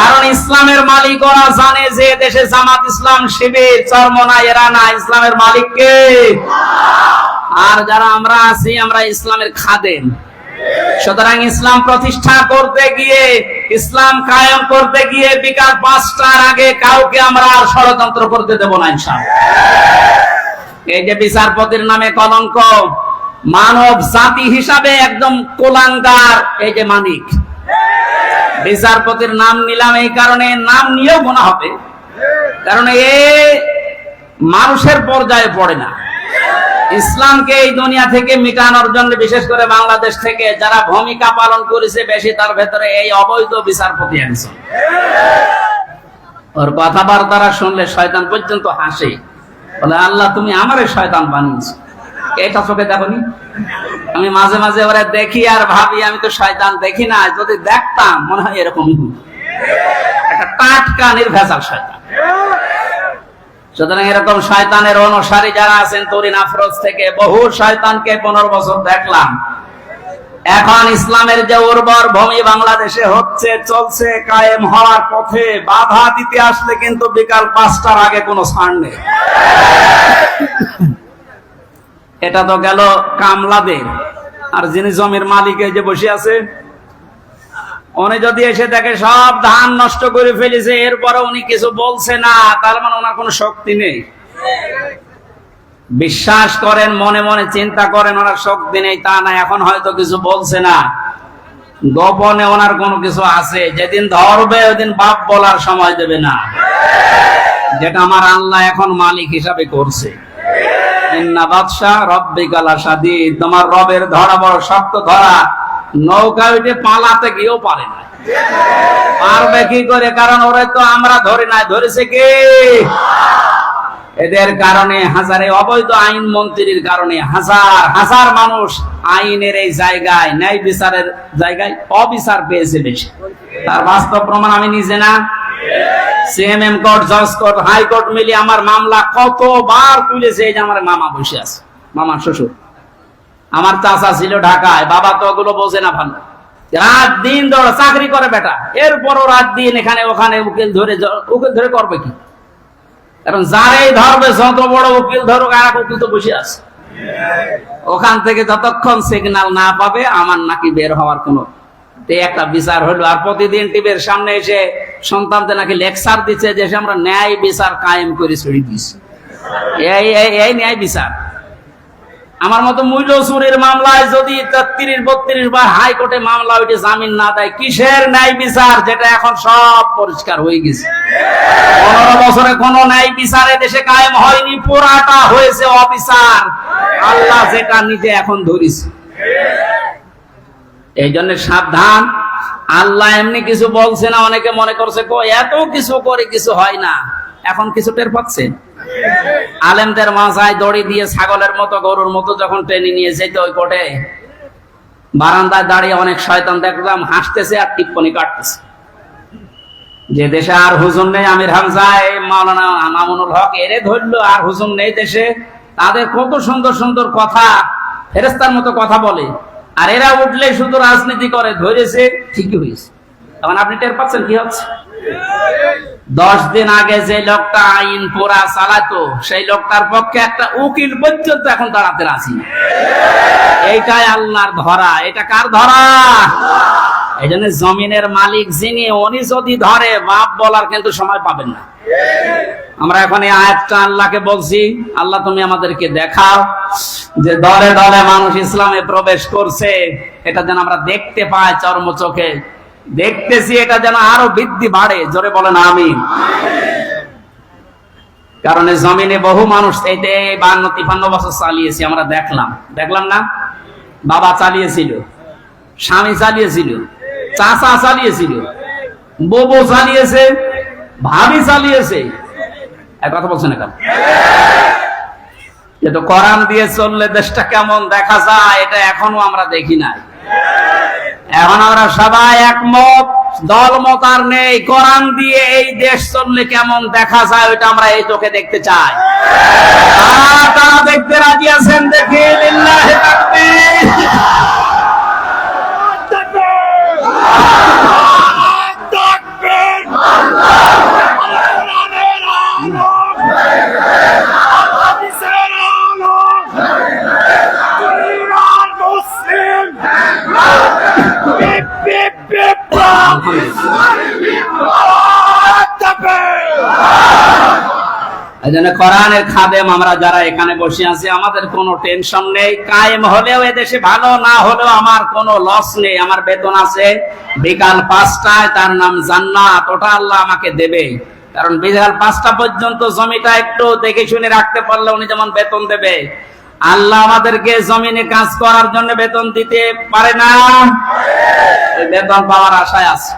কারণ ইসলামের মালিক ওরা জানে যে দেশে জামাত ইসলাম শিবির চরমনা এরা না, ইসলামের মালিক কে? আর যারা আমরা আছি, আমরা ইসলামের খাদেম। সুতরাং ইসলাম প্রতিষ্ঠা করতে গিয়ে, ইসলাম কায়েম করতে গিয়ে বিকাল 5টার আগে কাউকে আমরা আর ষড়যন্ত্র করতে দেব না ইনশাআল্লাহ। এই যে বিচারপতির নামে কলঙ্ক, মানব জাতি হিসাবে একদম কোলাঙ্গার এই যে মানিক। বিচারপতির নাম নিলাম এই কারণে, নাম নিয়েও গুনাহ হবে, কারণ এ মানুষের পর্যায়ে পড়ে না। ইসলামকে এই দুনিয়া থেকে মিটানোর জন্য বিশেষ করে বাংলাদেশ থেকে যারা ভূমিকা পালন করেছে বেশি, তার ভেতরে এই অবৈধ বিচারপতি একজন। ওর কথাবার্তা শুনলে শয়তান পর্যন্ত হাসে, বলে আল্লাহ তুমি আমারে শয়তান বানিয়েছ। এটা চোখে দেখনি? আমি মাঝে মাঝে ওরা দেখি আর ভাবি আমি তো শয়তান দেখি না, যদি দেখতাম মনে হয় এরকমই হতো। একটা টাটকা নির্ভেজাল শয়তান। সুতরাং এরকম শয়তানের অনুসারী যারা আছেন, তরিন আফরোজ থেকে বহু শয়তানকে 15 বছর দেখলাম। এখন ইসলামের যে উর্বর ভূমি বাংলাদেশে হচ্ছে, চলছে, কায়েম হওয়ার পথে, বাধা দিতে আসলে কিন্তু বিকাল 5টার আগে কোনো ছাড় নেই। এটা তো গেল কামলাদের। আর যিনি জমির মালিক এই যে বসে আছে, উনি যদি এসে দেখে সব ধান নষ্ট করে ফেলেছে, এরপরে উনি কিছু বলছে না, তার মানে ওনার কোনো শক্তি নেই। বিশ্বাস করেন, মনে মনে চিন্তা করেন ওনার শক্তি নেই তা না, এখন হয়তো কিছু বলছে না, গোপনে ওনার কোনো কিছু আছে। যেদিন ধরবে ওইদিন বাপ বলার সময় দেবে না, যেটা আমার আল্লাহ এখন মালিক হিসাবে করছে। ইন্না বাদশা রব্বিকা লাশাদীদ, তোমার রবের ধরা বড় শক্ত ধরা। নৌকা উঠে পালাতে গিয়েও পারে না। পারবে কি করে? কারণ ওরে তো আমরা ধরে নাই, ধরেছে কে? এদের কারণে হাজারে অবৈধ আইন মন্ত্রীর কারণে হাজার হাজার মানুষ আইনের এই জায়গায়, ন্যায় বিচারের জায়গায় অবিচার পেয়েছে বেশি। তার বাস্তব প্রমাণ আমি নিজে না, সিএমএম কোর্ট, জজ কোর্ট, হাইকোর্ট মিলিয়ে আমার মামলা কতবার তুলেছে। এই যে আমার মামা বসে আছে, মামা শ্বশুর, আমার চাচা ছিল ঢাকায়, বাবা তো ওগুলো বোঝে না ভালো, রাত দিন ধরে চাকরি করে বেটা, এরপরও রাত দিন এখানে ওখানে উকিল ধরে করবে কি? কারণ যারাই ধরবে, যত বড় উকিল ধরুক, আর এক উকিল তো বসে আছে ওখান থেকে, যতক্ষণ সিগন্যাল না পাবে আমার নাকি বের হওয়ার কোনো একটা বিচার হলো। আর প্রতিদিন টিভির সামনে এসে সন্তানদের নাকি লেকচার দিচ্ছে যে আমরা ন্যায় বিচার কায়েম করে ছড়িয়ে দিচ্ছি। এই ন্যায় বিচার আমার মতো মূল্য চুরির মামলায় যদি 33-32 বার হাইকোর্টে মামলা ওইটা জামিন না দেয়, কিসের ন্যায় বিচার? যেটা এখন সব পরিষ্কার হয়ে গেছে। 15 বছরে কোনো ন্যায় বিচারে দেশে কায়েম হয়নি, পুরাটা হয়েছে অবিচার। আল্লাহ যেটা নিজে এখন ধরিছে। এই জন্য সাবধান। আল্লাহ এমনি কিছু বলছে না, অনেকে মনে করছে এত কিছু করে কিছু হয় না। এখন কিছু টের পাচ্ছে। আলেমদের মাথায় দড়ি দিয়ে ছাগলের মতো গরুর মতো যখন টেনে নিয়ে যেত ওই কোর্টে, বারান্দায় দাঁড়িয়ে অনেক শয়তান দেখলাম হাসতেছে আর টিপ্পনি কাটতেছে। যে দেশে আর হুজুর নেই, আমির হামজা, মাওলানা মামুনুল হক এরে ধরলো, আর হুজুর নেই দেশে। তাদের কত সুন্দর সুন্দর কথা, ফেরেস্তার মতো কথা বলে, আর এরা উঠলে শুধু রাজনীতি করে। ধরেছে, ঠিকই হয়েছে। তখন আপনি টের পাচ্ছেন কি হচ্ছে। 10 দিন আগে যে লোকটা আইন পোড়া চালাতো, সেই লোকটার পক্ষে একটা উকিল পর্যন্ত এখন দাঁড়াতে রাজি না। এইটাই আল্লাহর ধরা। এটা কার ধরা? এই জন্য জমিনের মালিক যিনি, উনি যদি ধরে, বাপ বলার কিন্তু সময় পাবেন না। আমরা এখন এই আয়াতটা আল্লাহকে বলছি, আল্লাহ তুমি আমাদেরকে দেখাও যে দলে দলে মানুষ ইসলামে প্রবেশ করছে। এটা যেন আমরা দেখতে পাই, চর্ম চোখে দেখতেছি, এটা যেন আরো বৃদ্ধি বাড়ে। জোরে বলেন আমিন। কারণ জমিনে বহু মানুষ 52-53 বছর চালিয়েছে, আমরা দেখলাম না? বাবা চালিয়েছিল, স্বামী চালিয়েছিল, চাচা চালিয়েছিল, বউ চালিয়েছে, ভাবি চালিয়েছে। এক কথা বলছেন না? যেহেতু কোরআন দিয়ে চললে দেশটা কেমন দেখা যায়, এটা এখনো আমরা দেখি নাই। এখন আমরা সবাই একমত, দলমত আর নেই। কোরআন দিয়ে এই দেশ চললে কেমন দেখা যায়, ওইটা আমরা এই চোখে দেখতে চাই। তারা দেখতে রাজি আছেন? দেখি লিল্লাহি তাকবীর। এজন্য কোরআনের খাদেম আমরা যারা এখানে বসে আছি, আমাদের কোনো টেনশন নেই। কায়েম হলেও এদেশে ভালো, না হলেও আমার কোনো লস নেই। আমার বেতন আছে বিকাল 5টায়, তার নাম জান্নাত। ওটা আল্লাহ আমাকে দেবে। কারণ বিকাল 5টা পর্যন্ত জমিটা একটু দেখে শুনে রাখতে পারলে উনি যেমন বেতন দেবে, আল্লাহ আমাদেরকে জমিনে কাজ করার জন্য বেতন দিতে পারে না। ওই বেতন পাওয়ার আশায় আছে।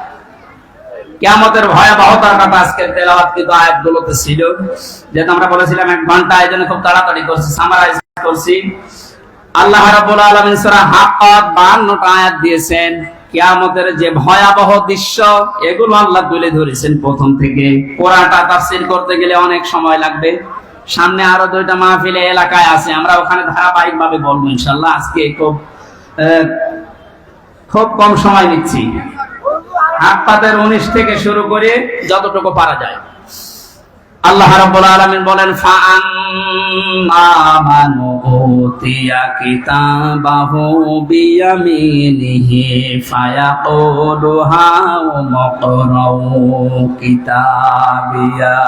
কিয়ামতের ভয়াবহতার কথা আজকের তেলাওয়াতকৃত আয়াতগুলোতে ছিল। যেটা আমরা বলেছিলাম 1 ঘন্টা, এই জন্য খুব তাড়াতাড়ি করছি, সামারাইজ করছি। আল্লাহ রাব্বুল আলামিন সূরা হাক্কাত 52টা আয়াত দিয়েছেন। কিয়ামতের যে ভয়াবহ দৃশ্য, এগুলো আল্লাহ তুলে ধরেছেন প্রথম থেকে। পুরাটা তাফসীর করতে গেলে অনেক সময় লাগবে। সামনে আরো 2টা মাহফিলে এলাকায় আছে, আমরা ওখানে ধারাবাহিকভাবে বলবো ইনশাআল্লাহ। আজকে খুব কম সময় নিচ্ছি। হাক্কাতের 19 থেকে শুরু করে যতটুকু পারা যায়। আল্লাহ রাব্বুল আলামিন বলেন, ফাআম্মা মান উতিয়া কিতাবাহু বিয়ামিনিহি ফায়াকুলু হাউমুকরাউ কিতাবিয়া।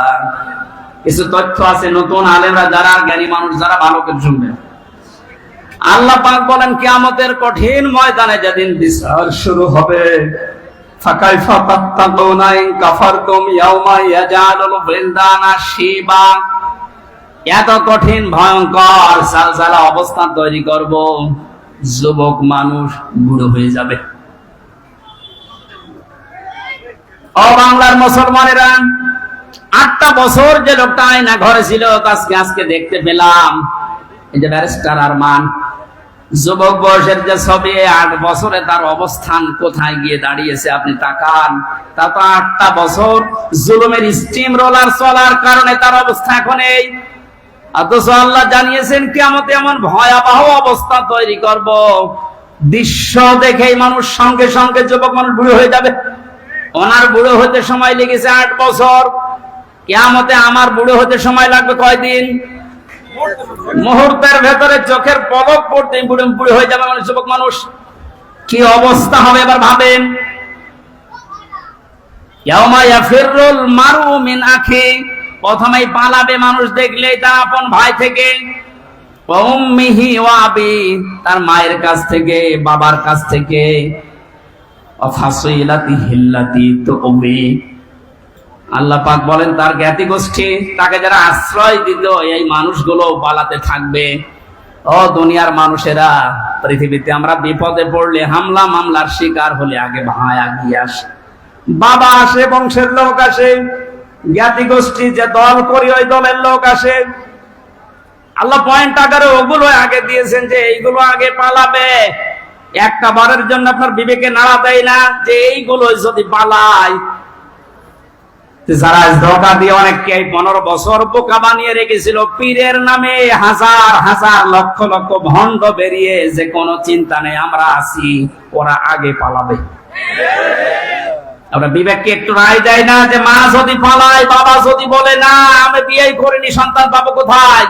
কিছু তথ্য আছে নতুন আলেমরা যারা জ্ঞানী মানুষ যারা ভালো করে শুনবেন। আল্লাহ পাক বলেন, কিয়ামতের কঠিন ময়দানে যেদিন বিচার শুরু হবে, ফাকাইফা তাত্তাকুনা ইন কাফারতুম ইয়াওমা ইয়াজালুল বিলদানা শিবা। এত কঠিন ভয়ঙ্কর সালসালা অবস্থা তৈরি করব, যুবক মানুষ বুড়ো হয়ে যাবে। ও বাংলার মুসলমানেরা, 8টা বছর যে লোকটা আয়না ঘরে ছিল, আজকে দেখতে পেলাম। এই যে ব্যারিস্টার আরমান, যুবক বয়সের যে ছবি, 8 বছরে তার অবস্থান কোথায় গিয়ে দাঁড়িয়েছে আপনি তাকান। তা তো 8টা বছর জুলুমের স্টিম রোলার চলার কারণে তার অবস্থা এখন এই। অথচ আল্লাহ জানিয়েছেন কিয়ামতে এমন ভয়াবহ অবস্থা তৈরি করব, দৃশ্য দেখেই মানুষ সঙ্গে সঙ্গে যুবক মানুষ বুড়ো হয়ে যাবে। ওনার বুড়ো হতে সময় লেগেছে 8 বছর, কিয়ামতে আমার বুড়ো হতে সময় লাগবে কয়দিন? মুহূর্তের ভেতরে চোখের পলক পড়তে বুড়ো হয়ে যাবে মানুষ, যুবক মানুষ। কি অবস্থা হবে এবার ভাবেন। ইয়াউমা ইয়াফিরুল মারউ মিন আখি, প্রথমেই পালাবে মানুষ দেখলেই তার আপন ভাই থেকে। উম্মিহি ওয়া আবি, তার মায়ের কাছ থেকে, বাবার কাছ থেকে, ফাসিলাতিহি আল্লাতী তুবি, আল্লাহ পাক বলেন তার জ্ঞাতি গোষ্ঠী, তাকে যারা আশ্রয় দিত এই মানুষগুলো পালাতে থাকবে। ও দুনিয়ার মানুষেরা, পৃথিবীতে আমরা বিপদে পড়লে, হামলা মামলার শিকার হলে আগে ভাই আগিয়ে আসে, বাবা আসে, বংশের লোক আসে, জ্ঞাতি গোষ্ঠী যে দল করি ওই দলের লোক আসে। আল্লাহ পয়েন্ট আকারে ওগুলো আগে দিয়েছেন যে এইগুলো আগে পালাবে। একটা বারের জন্য আপনার বিবেকে নাড়া দেয় না যে এইগুলো যদি পালায়? যারা ধোঁকা দিয়ে অনেককে 15 বছর বোকা বানিয়ে রেখেছিল, পীরের নামে হাজার হাজার লক্ষ লক্ষ ভণ্ড বেরিয়ে, যে কোনো চিন্তা নেই আমরা আছি, ওরা আগে পালাবে। আমরা বিবেককে একটু রায় দেয় না যে মা যদি পালায়, বাবা যদি বলে না আমি বিয়ে করিনি, সন্তান পাবো কোথায়?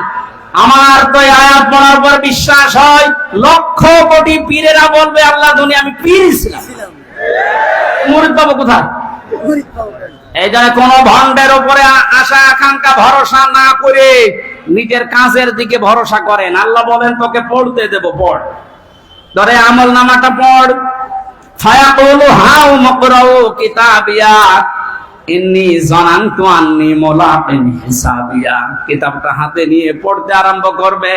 আমার তো এই আয়াত পড়ার পর বিশ্বাস হয় লক্ষ কোটি পীরেরা বলবে আল্লাহ দুনিয়া আমি পীর ছিলাম, মুরিদ পাবো কোথায়? এই জন্য কোন ভণ্ডের উপরে আশা আকাঙ্ক্ষা ভরসা না করে নিজের কাজের দিকে ভরসা করেন। আল্লাহ বলেন তোকে পড়তে দেব, পড়, ধরে আমল নামাটা পড়। ফায়াকুলু হাউ মাকরাউ কিতাবিয়া ইন্নী যানানতু আন্নী মুলাকিন হিসাবিয়া, কিতাবটা হাতে নিয়ে পড়তে আরম্ভ করবে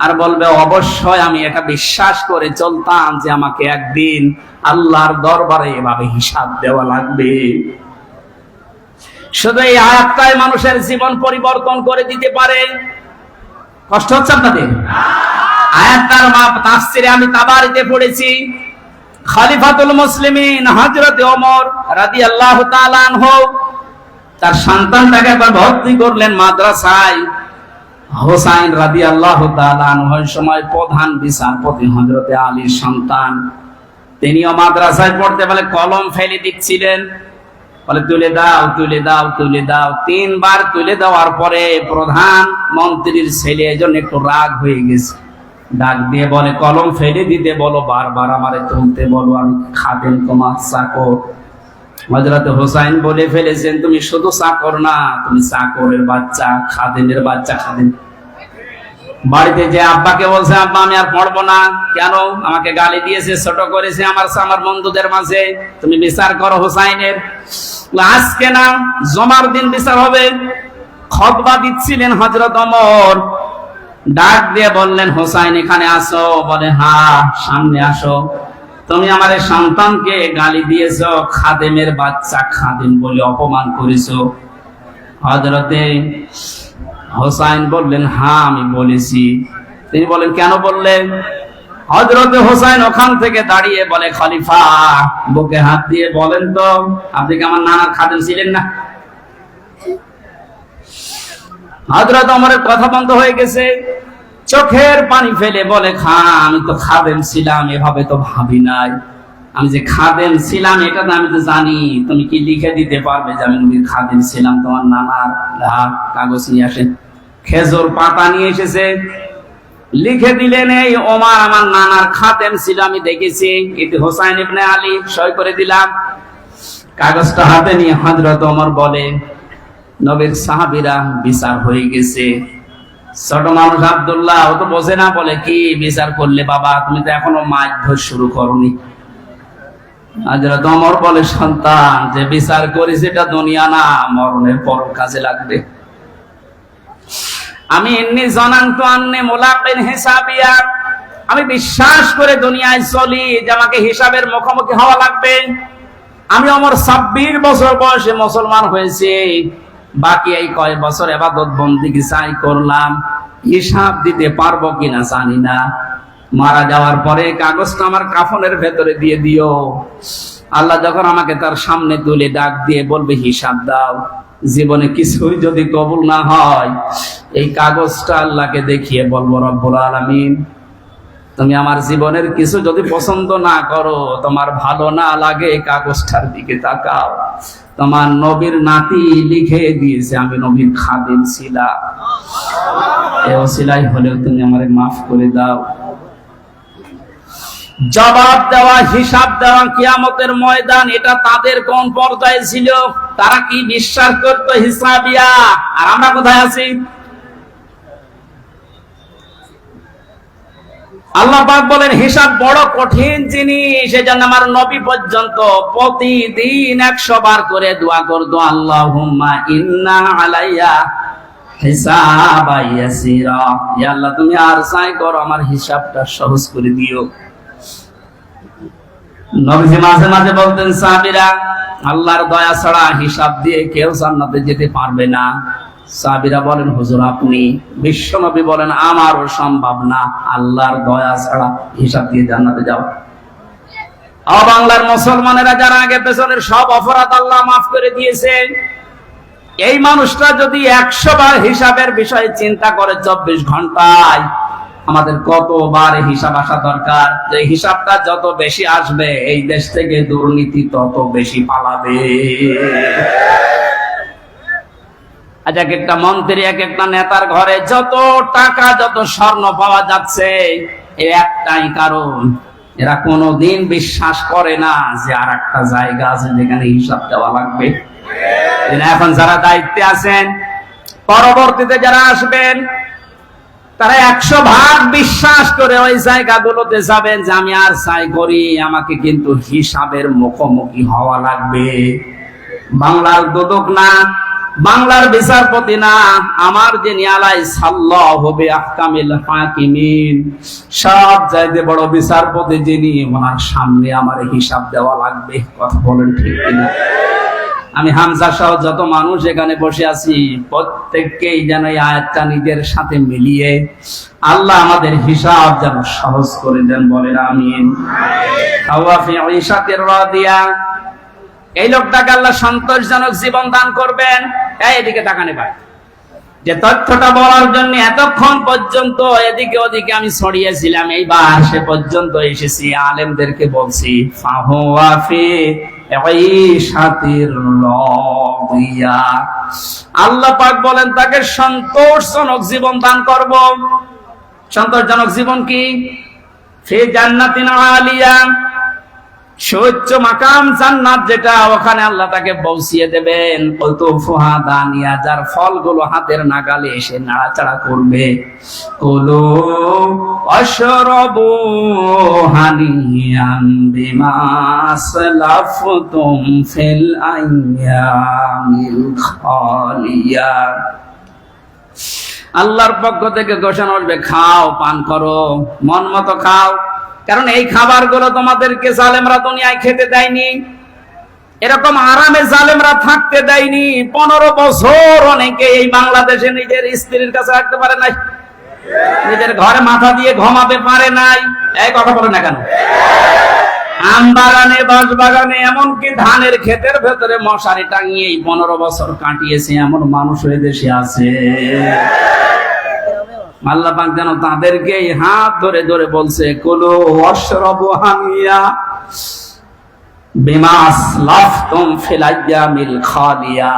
আর বলবে অবশ্যই আমি এটা বিশ্বাস করে চলতাম যে আমাকে একদিন আল্লাহর দরবারে এভাবে হিসাব দেওয়া লাগবে। শুধু এই আয়াতটাই মানুষের জীবন পরিবর্তন করে দিতে পারে। কষ্ট হচ্ছে আপনাদের? আয়াতটার তাফসিরে আমি তাবারিতে পড়েছি, খলিফাতুল মুসলিমিন হযরত ওমর রাদিয়াল্লাহু তাআলা আনহু তার সন্তানটাকে একবার ভর্তি করলেন মাদ্রাসায়। হোসাইন রাদিয়াল্লাহু তাআলা আনহু ওই সময় প্রধান বিচারপতি হযরত আলীর সন্তান, তিনিও মাদ্রাসায় পড়তে বলে কলম ফেলে দিচ্ছিলেন, বলে তুলে দাও তুলে দাও তুলে দাও। 3 বার তুলে দেওয়ার পরে প্রধান মন্ত্রীর ছেলে এজন্য একটু রাগ হয়ে গেছে, ডাক দিয়ে বলে কলম ফেলে দিতে বলো, বারবার আমারে তুলতে বলো, আমি খাদেম তোমার চাকর। হযরত হোসাইন বলে ফেলেছেন তুমি শুধু চাকর না, তুমি চাকরের বাচ্চা, খাদেমের বাচ্চা। খাদেম বাড়িতে যে আব্বাকে বলছে আব্বা আমি আর পড়বো না, কেন? আমাকে গালি দিয়েছে, ছোট করেছে আমার বন্ধুদের মাঝে, তুমি বিচার করো হোসাইনের। আজকে না জমার দিন বিচার হবে। খুতবা দিচ্ছিলেন হযরত ওমর, ডাক দিয়ে বললেন হোসাইন এখানে আসো, বলে হ্যাঁ সামনে আসো। তুমি আমার সন্তানকে গালি দিয়েছো, খাদেমের বাচ্চা, খাদেম বলে অপমান করেছো। হযরতে হোসাইন বললেন হ্যাঁ আমি বলেছি। তিনি বলেন কেন বললেন? হযরতে হোসাইন ওখান থেকে দাঁড়িয়ে বলে খলিফা বুকে হাত দিয়ে বলেন তো আপনি কি আমার নানার খাদেম ছিলেন না? হযরত ওমরের কথা বন্ধ হয়ে গেছে, চোখের পানি ফেলে বলে আমি তো খাদেম ছিলাম, এভাবে তো ভাবি নাই। আমি যে খাদেম ছিলাম এটা তো আমি তো জানি। তুমি কি লিখে দিতে পারবে যে আমি নবীর খাদেম ছিলাম? তোমার নানার কাগজ নিয়ে আসেন। খেজুর পাতা নিয়ে এসেছে, লিখে দিলেন এই ওমর আমার নানার খাদেম ছিল, আমি দেখেছি, এটি হোসাইন ইবনে আলী, সই করে দিলাম। কাগজটা হাতে নিয়ে হযরত ওমর বলে নবীর সাহাবীরা বিচার হয়ে গেছে। ছোট মানুষ আব্দুল্লাহ ও তো বোঝে না, বলে কি বিচার করলে বাবা? তুমি তো এখনো মারধর শুরু করনি। হযরত ওমর বলে সন্তান যে বিচার করি সেটা দুনিয়া না, মরণের পর কাজে লাগবে। আমি ইন্নী যানানতু আন্নী মুলাকিন হিসাবিয়া, আমি বিশ্বাস করে দুনিয়ায় চলি যে আমাকে হিসাবের মুখোমুখি হওয়া লাগবে। আমি আমার 26 বছর বয়সে মুসলমান হয়েছি, বাকি এই কয় বছর ইবাদত বন্দেগী চাই করলাম, হিসাব দিতে পারবো কিনা জানি না। মারা যাওয়ার পরে কাগজটা আমার কাফনের ভেতরে দিয়ে দিও। আল্লাহ যখন আমাকে তার সামনে তুলে ডাক দিয়ে বলবে হিসাব দাও, জীবনে কিছুই যদি কবুল না হয় এই কাগজটা আল্লাহকে দেখিয়ে বলবো রব্বুল আলামিন তুমি আমার জীবনের কিছু যদি পছন্দ না করো, তোমার ভালো না লাগে, কাগজটার দিকে তাকাও, তোমার নবীর নাতি লিখে দিয়েছে আমি নবীর খাদেম ছিলাম, এই ওসিলাই হলেও তুমি আমারে মাফ করে দাও। জবাব দেওয়া, হিসাব দেওয়া কিয়ামতের ময়দান, এটা তাদের কোন পর্যায়ে ছিল? তারা কি বিশ্বাস করতো হিসাবিয়া? আর আমরা কোথায় আছি? আল্লাহ পাক বলেন হিসাব বড় কঠিন জিনিস, এজন্য আমার নবী পর্যন্ত প্রতিদিন 100 বার করে দোয়া করতো, আল্লাহুম্মা ইন্না আলাইয়া হিসাবা ইয়াসিরা, ইয়া আল্লাহ তুমি আর সাই করো, আমার হিসাবটা সহজ করে দিও। নবীজি মাঝে মাঝে বলতেন, সাহাবীরা আল্লাহর দয়া ছাড়া হিসাব দিয়ে কেউ জান্নাতে যেতে পারবে না। সাহাবীরা বলেন, হুজুর আপনি? বিশ্বনবী বলেন, আমারও সম্ভব না আল্লাহর দয়া ছাড়া হিসাব দিয়ে জান্নাতে যাওয়া। বাংলার মুসলমানেরা যারা আগে পেছনের সব অপরাধ আল্লাহ মাফ করে দিয়েছে, এই মানুষটা যদি 100 বার হিসাবের বিষয়ে চিন্তা করে 24 ঘন্টায়, আমাদের কতবার হিসাব আসা দরকার। যে হিসাবটা যত বেশি আসবে, এই দেশ থেকে দুর্নীতি তত বেশি পালাবে। আজ এক একটা মন্ত্রী, এক একটা নেতার ঘরে যত টাকা, যত স্বর্ণ পাওয়া যাচ্ছে, এই একটাই কারণ, এরা কোনোদিন বিশ্বাস করে না যে আর একটা জায়গা আছে যেখানে হিসাব দেওয়া লাগবে। এখন যারা দায়িত্বে আছেন, পরবর্তীতে যারা আসবেন, তারা 100 ভাগ বিশ্বাস করে ওই জায়গাগুলোতে যাবেন যে আমি আর চাই করি, আমাকে কিন্তু হিসাবের মুখোমুখি হওয়া লাগবে। বাংলার দুদক না, বাংলার বিচারপতি না, আমার যে নিয়ালাই সাল্লাল্লাহু বিআহকামিল হাকিমিন, সব চাইতে বড় বিচারপতি যিনি, ওনার সামনে আমার হিসাব দেওয়া লাগবে। কথা বলেন ঠিক কিনা? আমি হামজা সহ যত মানুষ এখানে বসে আছি, প্রত্যেককেই যেন এই আয়াতটা নিজের সাথে মিলিয়ে আল্লাহ আমাদের হিসাব যেন সহজ করে দেন, বলেন আমিন। এই লোকটাকে আল্লাহ সন্তোষজনক জীবন দান করবেন। এদিকে তাকানে ভাই, যে তথ্যটা বলার জন্য এতক্ষণ পর্যন্ত এদিকে ওদিকে আমি ছড়িয়েছিলাম, এইবার সে পর্যন্ত এসেছি, আলেমদেরকে বলছি ফাহুয়া ফি ঈশাতির রাদিয়া, আল্লাহ পাক বলেন তাকে সন্তোষজনক জীবন দান করব। সন্তোষজনক জীবন কি? ফি জান্নাতিন আলিয়া, সুউচ্চ মাকাম জান্নাত যেটা, ওখানে আল্লাহ তাকে পৌঁছিয়ে দেবেন। কুতুফুহা দানিয়া, যার ফলগুলো হাতের নাগালে এসে নাড়াচাড়া করবে। কুলু ওয়াশরাবু হানিয়ান বিমা আসলাফতুম ফিল আইয়ামিল খালিয়া, আল্লাহর পক্ষ থেকে ঘোষণা আসবে, খাও, পান করো, মন মতো খাও, কারণ এই খাবারগুলো তোমাদেরকে জালেমরা দুনিয়ায় খেতে দেয়নি, এরকম আরামে জালেমরা থাকতে দেয়নি। 15 বছর অনেকে এই বাংলাদেশে নিজের স্ত্রীর কাছে রাখতে পারে নাই, নিজের ঘরে মাথা দিয়ে ঘুমাতে পারে নাই। এই কথা বলে না কেন? আম বাগানে, বাঁশ বাগানে, এমনকি ধানের ক্ষেতের ভেতরে মশারি টাঙিয়ে 15 বছর কাটিয়েছে এমন মানুষ এই দেশে আছে। আল্লাহ পাক যেন তাদেরকে হাত ধরে ধরে বলছে, কুলু ওয়াশরাবু হানিয়া বিমা আসলাফতুম ফিল আইয়ামিল খালিয়া,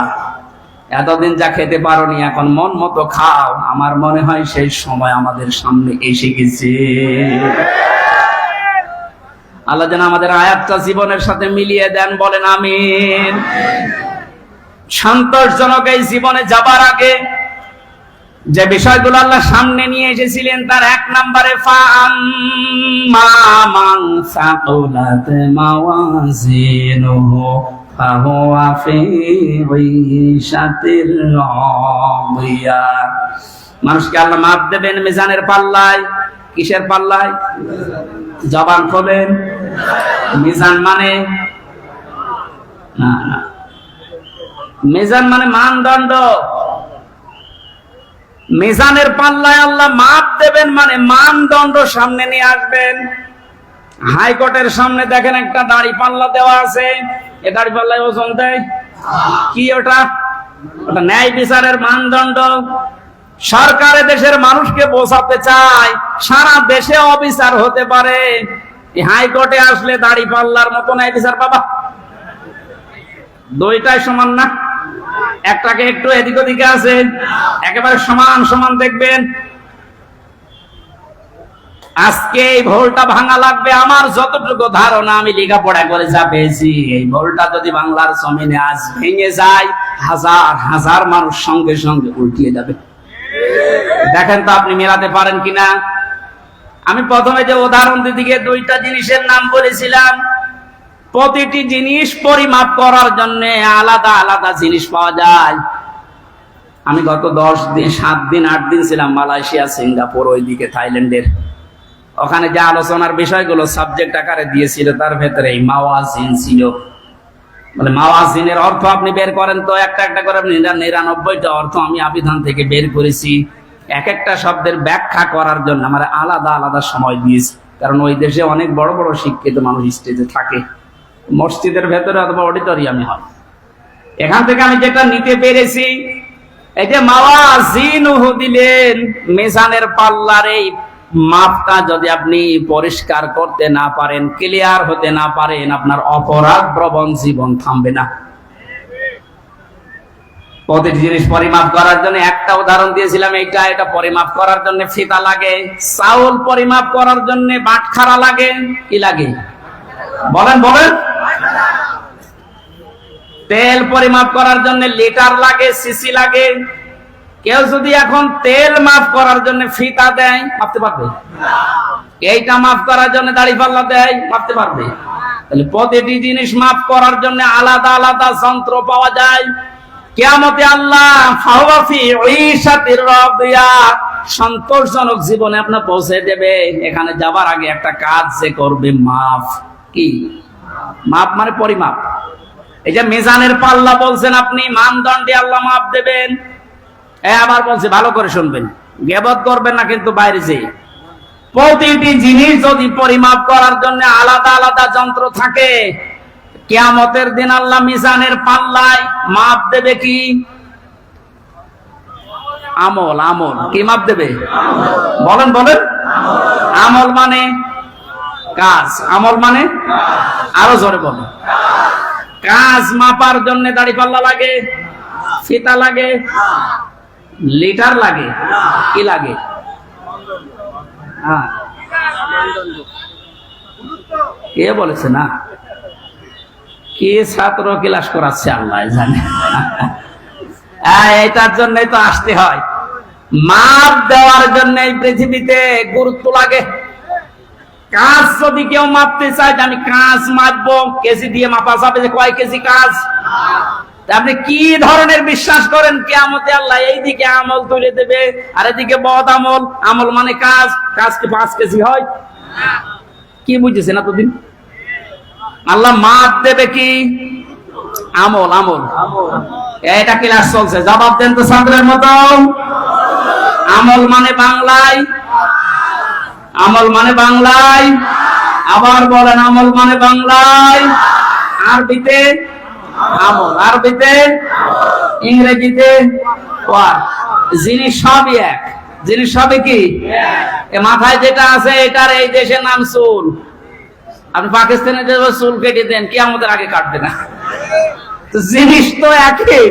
এতদিন যা খেতে পারোনি এখন মন মতো খাও। আমার মনে হয় সেই সময় আমাদের সামনে এসে গেছে। আল্লাহ যেন আমাদের আয়াতটা জীবনের সাথে মিলিয়ে দেন, বলেন আমিন। সন্তোষজনক এই জীবনে যাবার আগে যে বিষয়গুলো আল্লাহ সামনে নিয়ে এসেছিলেন, তার 1 নম্বরে ফাআম্মা মান সাকুলাত মাওয়াজিনুহু ফাহুয়া ফি ঈশাতির রাদিয়া, মানুষকে আল্লাহ মাপ দেবেন মিজানের পাল্লায়। কিসের পাল্লায়? জবান খোলেন। মিজান মানে না, না, মিজান মানে মানদণ্ড। মিজানের পাল্লায় আল্লাহ মাপ দেবেন মানে মানদণ্ড সামনে নিয়ে আসবেন। হাইকোর্টের সামনে দেখেন একটা দাড়ি পাল্লা দেওয়া আছে, এ দাড়ি পাল্লায় ওজন দেয় কি? ওটা ন্যায় বিচারের মানদণ্ড। সরকারে দেশের মানুষকে বোঝাতে চায় সারা দেশে অবিচার হতে পারে, হাইকোর্টে আসলে দাড়ি পাল্লার মতো ন্যায় বিচার পাবা? দুইটাই সমান না, একটাকে একটু এদিক ওদিকে আছে, একেবারে সমান সমান দেখবেন। আজকে এই ভুলটা ভাঙা লাগবে। আমার যতটুকু ধারণা, আমি লেখাপড়া করে যা পেয়েছি, এই ভুলটা যদি বাংলার জমিনে আজ ভেঙে যায়, হাজার হাজার মানুষ সঙ্গে সঙ্গে উল্টিয়ে যাবে। দেখেন তো আপনি মেলাতে পারেন কিনা। আমি প্রথমে যে উদাহরণ দিকে দুইটা জিনিসের নাম বলেছিলাম, প্রতিটি জিনিস পরিমাপ করার জন্য আলাদা আলাদা জিনিস পাওয়া যায়। আমি গত 10 দিন 7 দিন 8 দিন ছিলাম মালয়েশিয়া, সিঙ্গাপুর, ওইদিকে থাইল্যান্ডের। ওখানে যে আলোচনার বিষয়গুলো সাবজেক্ট আকারে দিয়েছিল তার ভেতরে এই মাওয়াজিন ছিল। বলে মাওয়াজিনের অর্থ আপনি বের করেন তো, একটা একটা করে 99টা অর্থ আমি আবিধান থেকে বের করেছি। এক একটা শব্দের ব্যাখ্যা করার জন্য আমার আলাদা আলাদা সময় দিয়েছি, কারণ ওই দেশে অনেক বড় বড় শিক্ষিত মানুষ স্টেজে থাকে, মসজিদের ভেতরে অথবা অডিটোরিয়ামে হয়। এখান থেকে আমি যেটা নিতে পেরেছি, এই যে মাওয়াজিনহু দিলেন, মিজানের পাল্লার এই মাপটা যদি আপনি পরিষ্কার করতে না পারেন, ক্লিয়ার হতে না পারেন, আপনার অপরাধ প্রবণ জীবন থামবে না। প্রতিটি জিনিস পরিমাপ করার জন্য একটা উদাহরণ দিয়েছিলাম, এটা পরিমাপ করার জন্য ফিতা লাগে, চাউল পরিমাপ করার জন্য বাটখারা লাগে, কি লাগে বলেন বলেন? তেল পরিমাপ করার জন্য লিটার লাগে, সিসি লাগে। কেউ যদি এখন তেল মাপ করার জন্য ফিতা দেয়, মাপতে পারবে? এইটা মাপ করার জন্য দাড়িপাল্লা দেয়, মাপতে পারবে? তাহলে প্রতিটি জিনিস মাপ করার জন্য আলাদা আলাদা যন্ত্র পাওয়া যায়। কিয়ামতে আল্লাহ ফাওয়াফি ঈশাতির রাদিয়া, সন্তোষজনক জীবনে আপনার পৌঁছে দেবে। এখানে যাবার আগে একটা কাজ যে করবে, মাপ। কি মাপ? মানে পরিমাপ। এই যে মিজানের পাল্লা বলছেন আপনি, মানদণ্ডে আল্লাহ মাপ দেবেন। আবার বলছে, ভালো করে শুনবেন, গীবত করবেন না কিন্তু বাইরে যেয়ে। প্রতিটি জিনিস যদি পরিমাপ করার জন্য আলাদা আলাদা যন্ত্র থাকে, কিয়ামতের দিন আল্লাহ মিজানের পাল্লায় মাপ দেবে কি? আমল। আমল কি মাপ দেবে? বলেন বলেন? আমল মানে কাজ, আমল মানে আরো জোরে বলেন। কাজ মাপার জন্য দাড়িপাল্লা লাগে, ফিতা লাগে, লিটার লাগে, কি লাগে? হ্যাঁ, কে বলেছে না? কি ছাত্র ক্লাস করাচ্ছে আল্লাহ জানে। এটার জন্যই তো আসতে হয়। মাপ দেওয়ার জন্য এই পৃথিবীতে গুরুত্ব লাগে। কাজ যদি কেউ মাপতে চায়, আমি কাজ মাপবো, কেজি দিয়ে মাপা যাবে যে কয় কেজি কাজ? আপনি কি ধরনের বিশ্বাস করেন কিয়ামতে আল্লাহ এইদিকে আমল তুলে দেবে আর এদিকে বদ আমল? আমল মানে কাজ, কাজ কি 5 কেজি হয়? কি বুঝেছেন এতদিন? আল্লাহ মাপ দেবে কি? আমল। আমল এটা ক্লাস চলছে, জবাব দেন তো ছাত্রের মতো। আমল মানে বাংলায়, আমল মানে বাংলায়, আবার বলেন আমল মানে বাংলায়, আরবিতে আমল, আরবিতে, ইংরেজিতে ওয়ার্ক। জিনিস সবই এক, জিনিস সবই কি? মাথায় যেটা আছে এটার এই দেশের নাম চুল। আপনি পাকিস্তানে যে চুল কেটে দেন, কিয়ামতের আগে কাটবে না। জিনিস তো একই,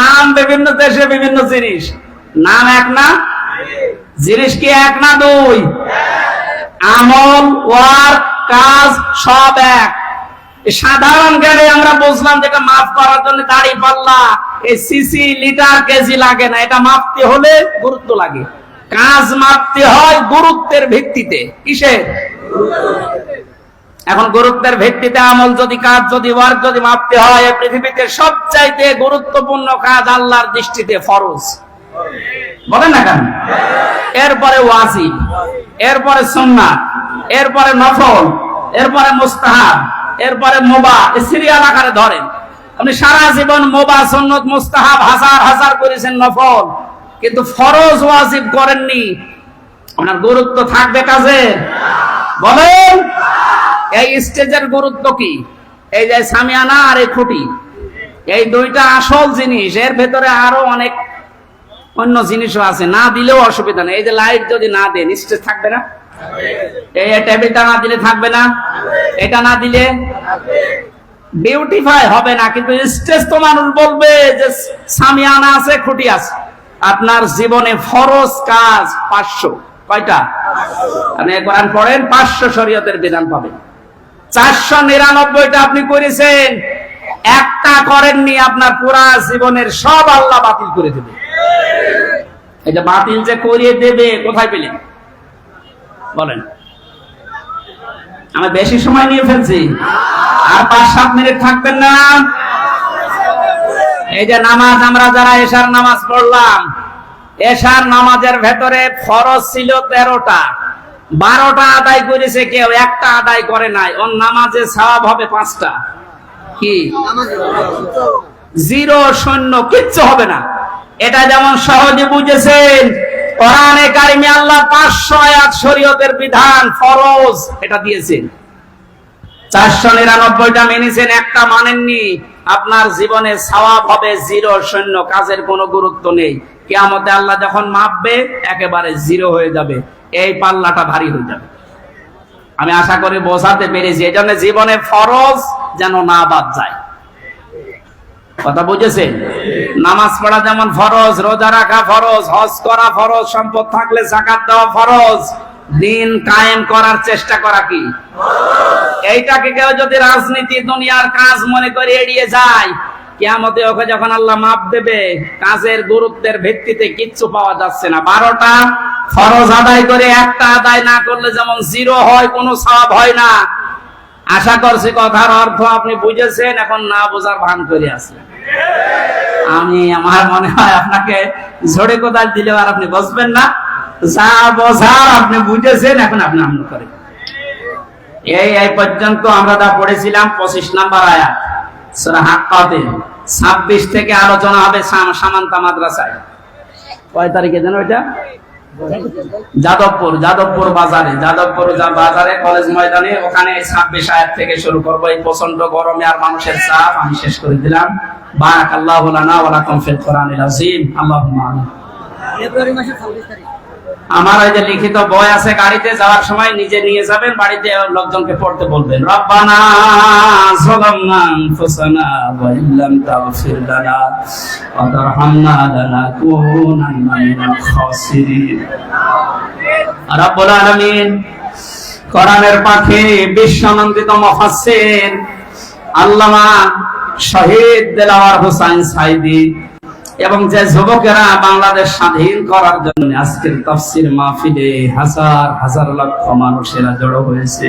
নাম বিভিন্ন দেশে বিভিন্ন জিনিস, নাম এক না? জিনিস কি এক না দুই? আমল, ওয়ার্ক, কাজ সব এক। সাধারণ জ্ঞানে আমরা বুঝলাম যেটা মাপ করার জন্য দাড়ি পাল্লা, এই সিসি, লিটার, কেজি লাগে না। এটা মাপতে হলে গুরুত্ব লাগে। কাজ মাপতে হয় গুরুত্বের ভিত্তিতে। কিসে? এখন গুরুত্বের ভিত্তিতে আমল যদি, কাজ যদি, ওয়ার্ক যদি মাপতে হয়, পৃথিবীতে সবচাইতে গুরুত্বপূর্ণ কাজ আল্লাহর দৃষ্টিতে ফরজ। বলেন না কেন? এরপরে ওয়াজিব, এরপরে সুন্নাত, এরপরে নফল, এরপরে মুস্তাহাব, এরপরে মুবাহ। সিরিয়াল আকারে ধরেন। আপনি সারা জীবন মুবাহ, সুন্নাত, মুস্তাহাব হাজার হাজার করেছেন, নফল, কিন্তু ফরজ ওয়াজিব করেননি। আপনার গুরুত্ব থাকবে কাজে? বলেন। এই স্টেজের গুরুত্ব কি? এই যে সামিয়ানা আর এই খুঁটি, এই দুইটা আসল জিনিস। এর ভেতরে আরো অনেক অন্য জিনিসও আছে, না দিলেও অসুবিধা নেই। এই যে লাইট যদি না দেন, স্টেজ থাকবে না? এই টেবিলটা না দিলে থাকবে না? এটা না দিলে বিউটিফাই হবে না। কিন্তু স্টেজ তো মানুষ বলবে যে সামিয়ানা আছে, খুঁটি আছে। আপনার জীবনে ফরজ কাজ 500। কয়টা? আপনি কোরআন পড়েন, 500 শরীয়তের বিধান পাবেন। 499টা আপনি করেছেন, একটা করেননি, আপনার পুরা জীবনের সব আল্লাহ বাতিল করে দেবে। এটা বাতিল যে করিয়ে দেবে কোথায় পেলেন বলেন? আমি বেশি সময় নিয়ে ফেলছি, আর 5-7 মিনিট থাকবেন না? এই যে নামাজ আমরা যারা এশার নামাজ পড়লাম, এশার নামাজের ভেতরে ফরজ ছিল 13টা, 12টা আদায় করেছে কেউ, একটা আদায় করে নাই, ওর নামাজে সওয়াব হবে 5টা। কি 0 শূন্য কিচ্ছু হবে না। এটা যেমন সহজে বুঝেছেন, কোরআনে কারিমে আল্লাহ 500 আয়াত শরীয়তের বিধান ফরজ এটা দিয়েছেন, 499টা মেনেছেন, একটা মানেননি, আপনার জীবনে সওয়াব হবে 0 শূন্য, কাজের কোনো গুরুত্ব নেই। কিয়ামতে আল্লাহ যখন মাপবে একেবারে 0 হয়ে যাবে, এই পাল্লাটা ভারী হয়ে যাবে। আমি আশা করি বোঝাতে পেরেছি। এই জন্য জীবনে ফরজ যেন না বাদ যায়। কথা বুঝেছেন? নামাজ পড়া যেমন ফরজ, রোজা রাখা ফরজ, হজ করা ফরজ, সম্পদ থাকলে যাকাত দেওয়া ফরজ, দিন কায়েম করার চেষ্টা করা কি এইটাকে কেউ যদি রাজনীতি দুনিয়ার কাজ মনে করে এড়িয়ে যায়, কিয়ামতে ওকে যখন আল্লাহ মাপ দেবে, কাজের গুরুত্বের ভিত্তিতে কিচ্ছু পাওয়া যাচ্ছে না। 12টা ফরজ আদায় করে একটা আদায় না করলে যেমন 0 হয়, কোনো সওয়াব হয় না। আশা করছি কথার অর্থ আপনি বুঝেছেন, এখন না বোঝার ভান করে আছেন। আমার মনে হয় আপনাকে ঝড়ে কোদাল দিলেও আর আপনি বুঝবেন না, যা বোঝার আপনি বুঝেছেন, এখন আপনি আমল করেন। এই পর্যন্ত আমরা যা পড়েছিলাম 25 নাম্বার আয়াত সূরা হাক্কাতে। 26 থেকে আলোচনা হবে সামান্তা মাদ্রাসায়। কয় তারিখে জানো এটা? যাদবপুর বাজারে কলেজ ময়দানে, ওখানে 26 আয়াত থেকে শুরু করব। এই প্রচন্ড গরমে আর মানুষের চাপ আমি শেষ করে দিলাম। বারাকাল্লাহু লানা ওয়া লাকুম ফিল কোরআনিল আযীম। আল্লাহুম্মা আমিন। ফেব্রুয়ারি মাসের 26 তারিখ আমার ওই যে লিখিত বই আছে, গাড়িতে যাওয়ার সময় নিজে নিয়ে যাবেন, বাড়িতে লোকজনকে পড়তে বলবেন। রব্বানা যালামনা আনফুসানা ওয়া ইল্লাম তাগফির লানা ওয়া তারহামনা লানাকুনান্না মিনাল খাসিরিন। রব্বুল আলামিন কোরআনের পাখি, বিশ্বনন্দিত মুফাসসির আল্লামা শহীদ দেলাওয়ার হোসেন সাইদি এবং যে যুবকেরা বাংলাদেশ স্বাধীন করার জন্য আজকের তাফসীর মাহফিলে হাজার হাজার লক্ষ মানুষেরা জড়ো হয়েছে,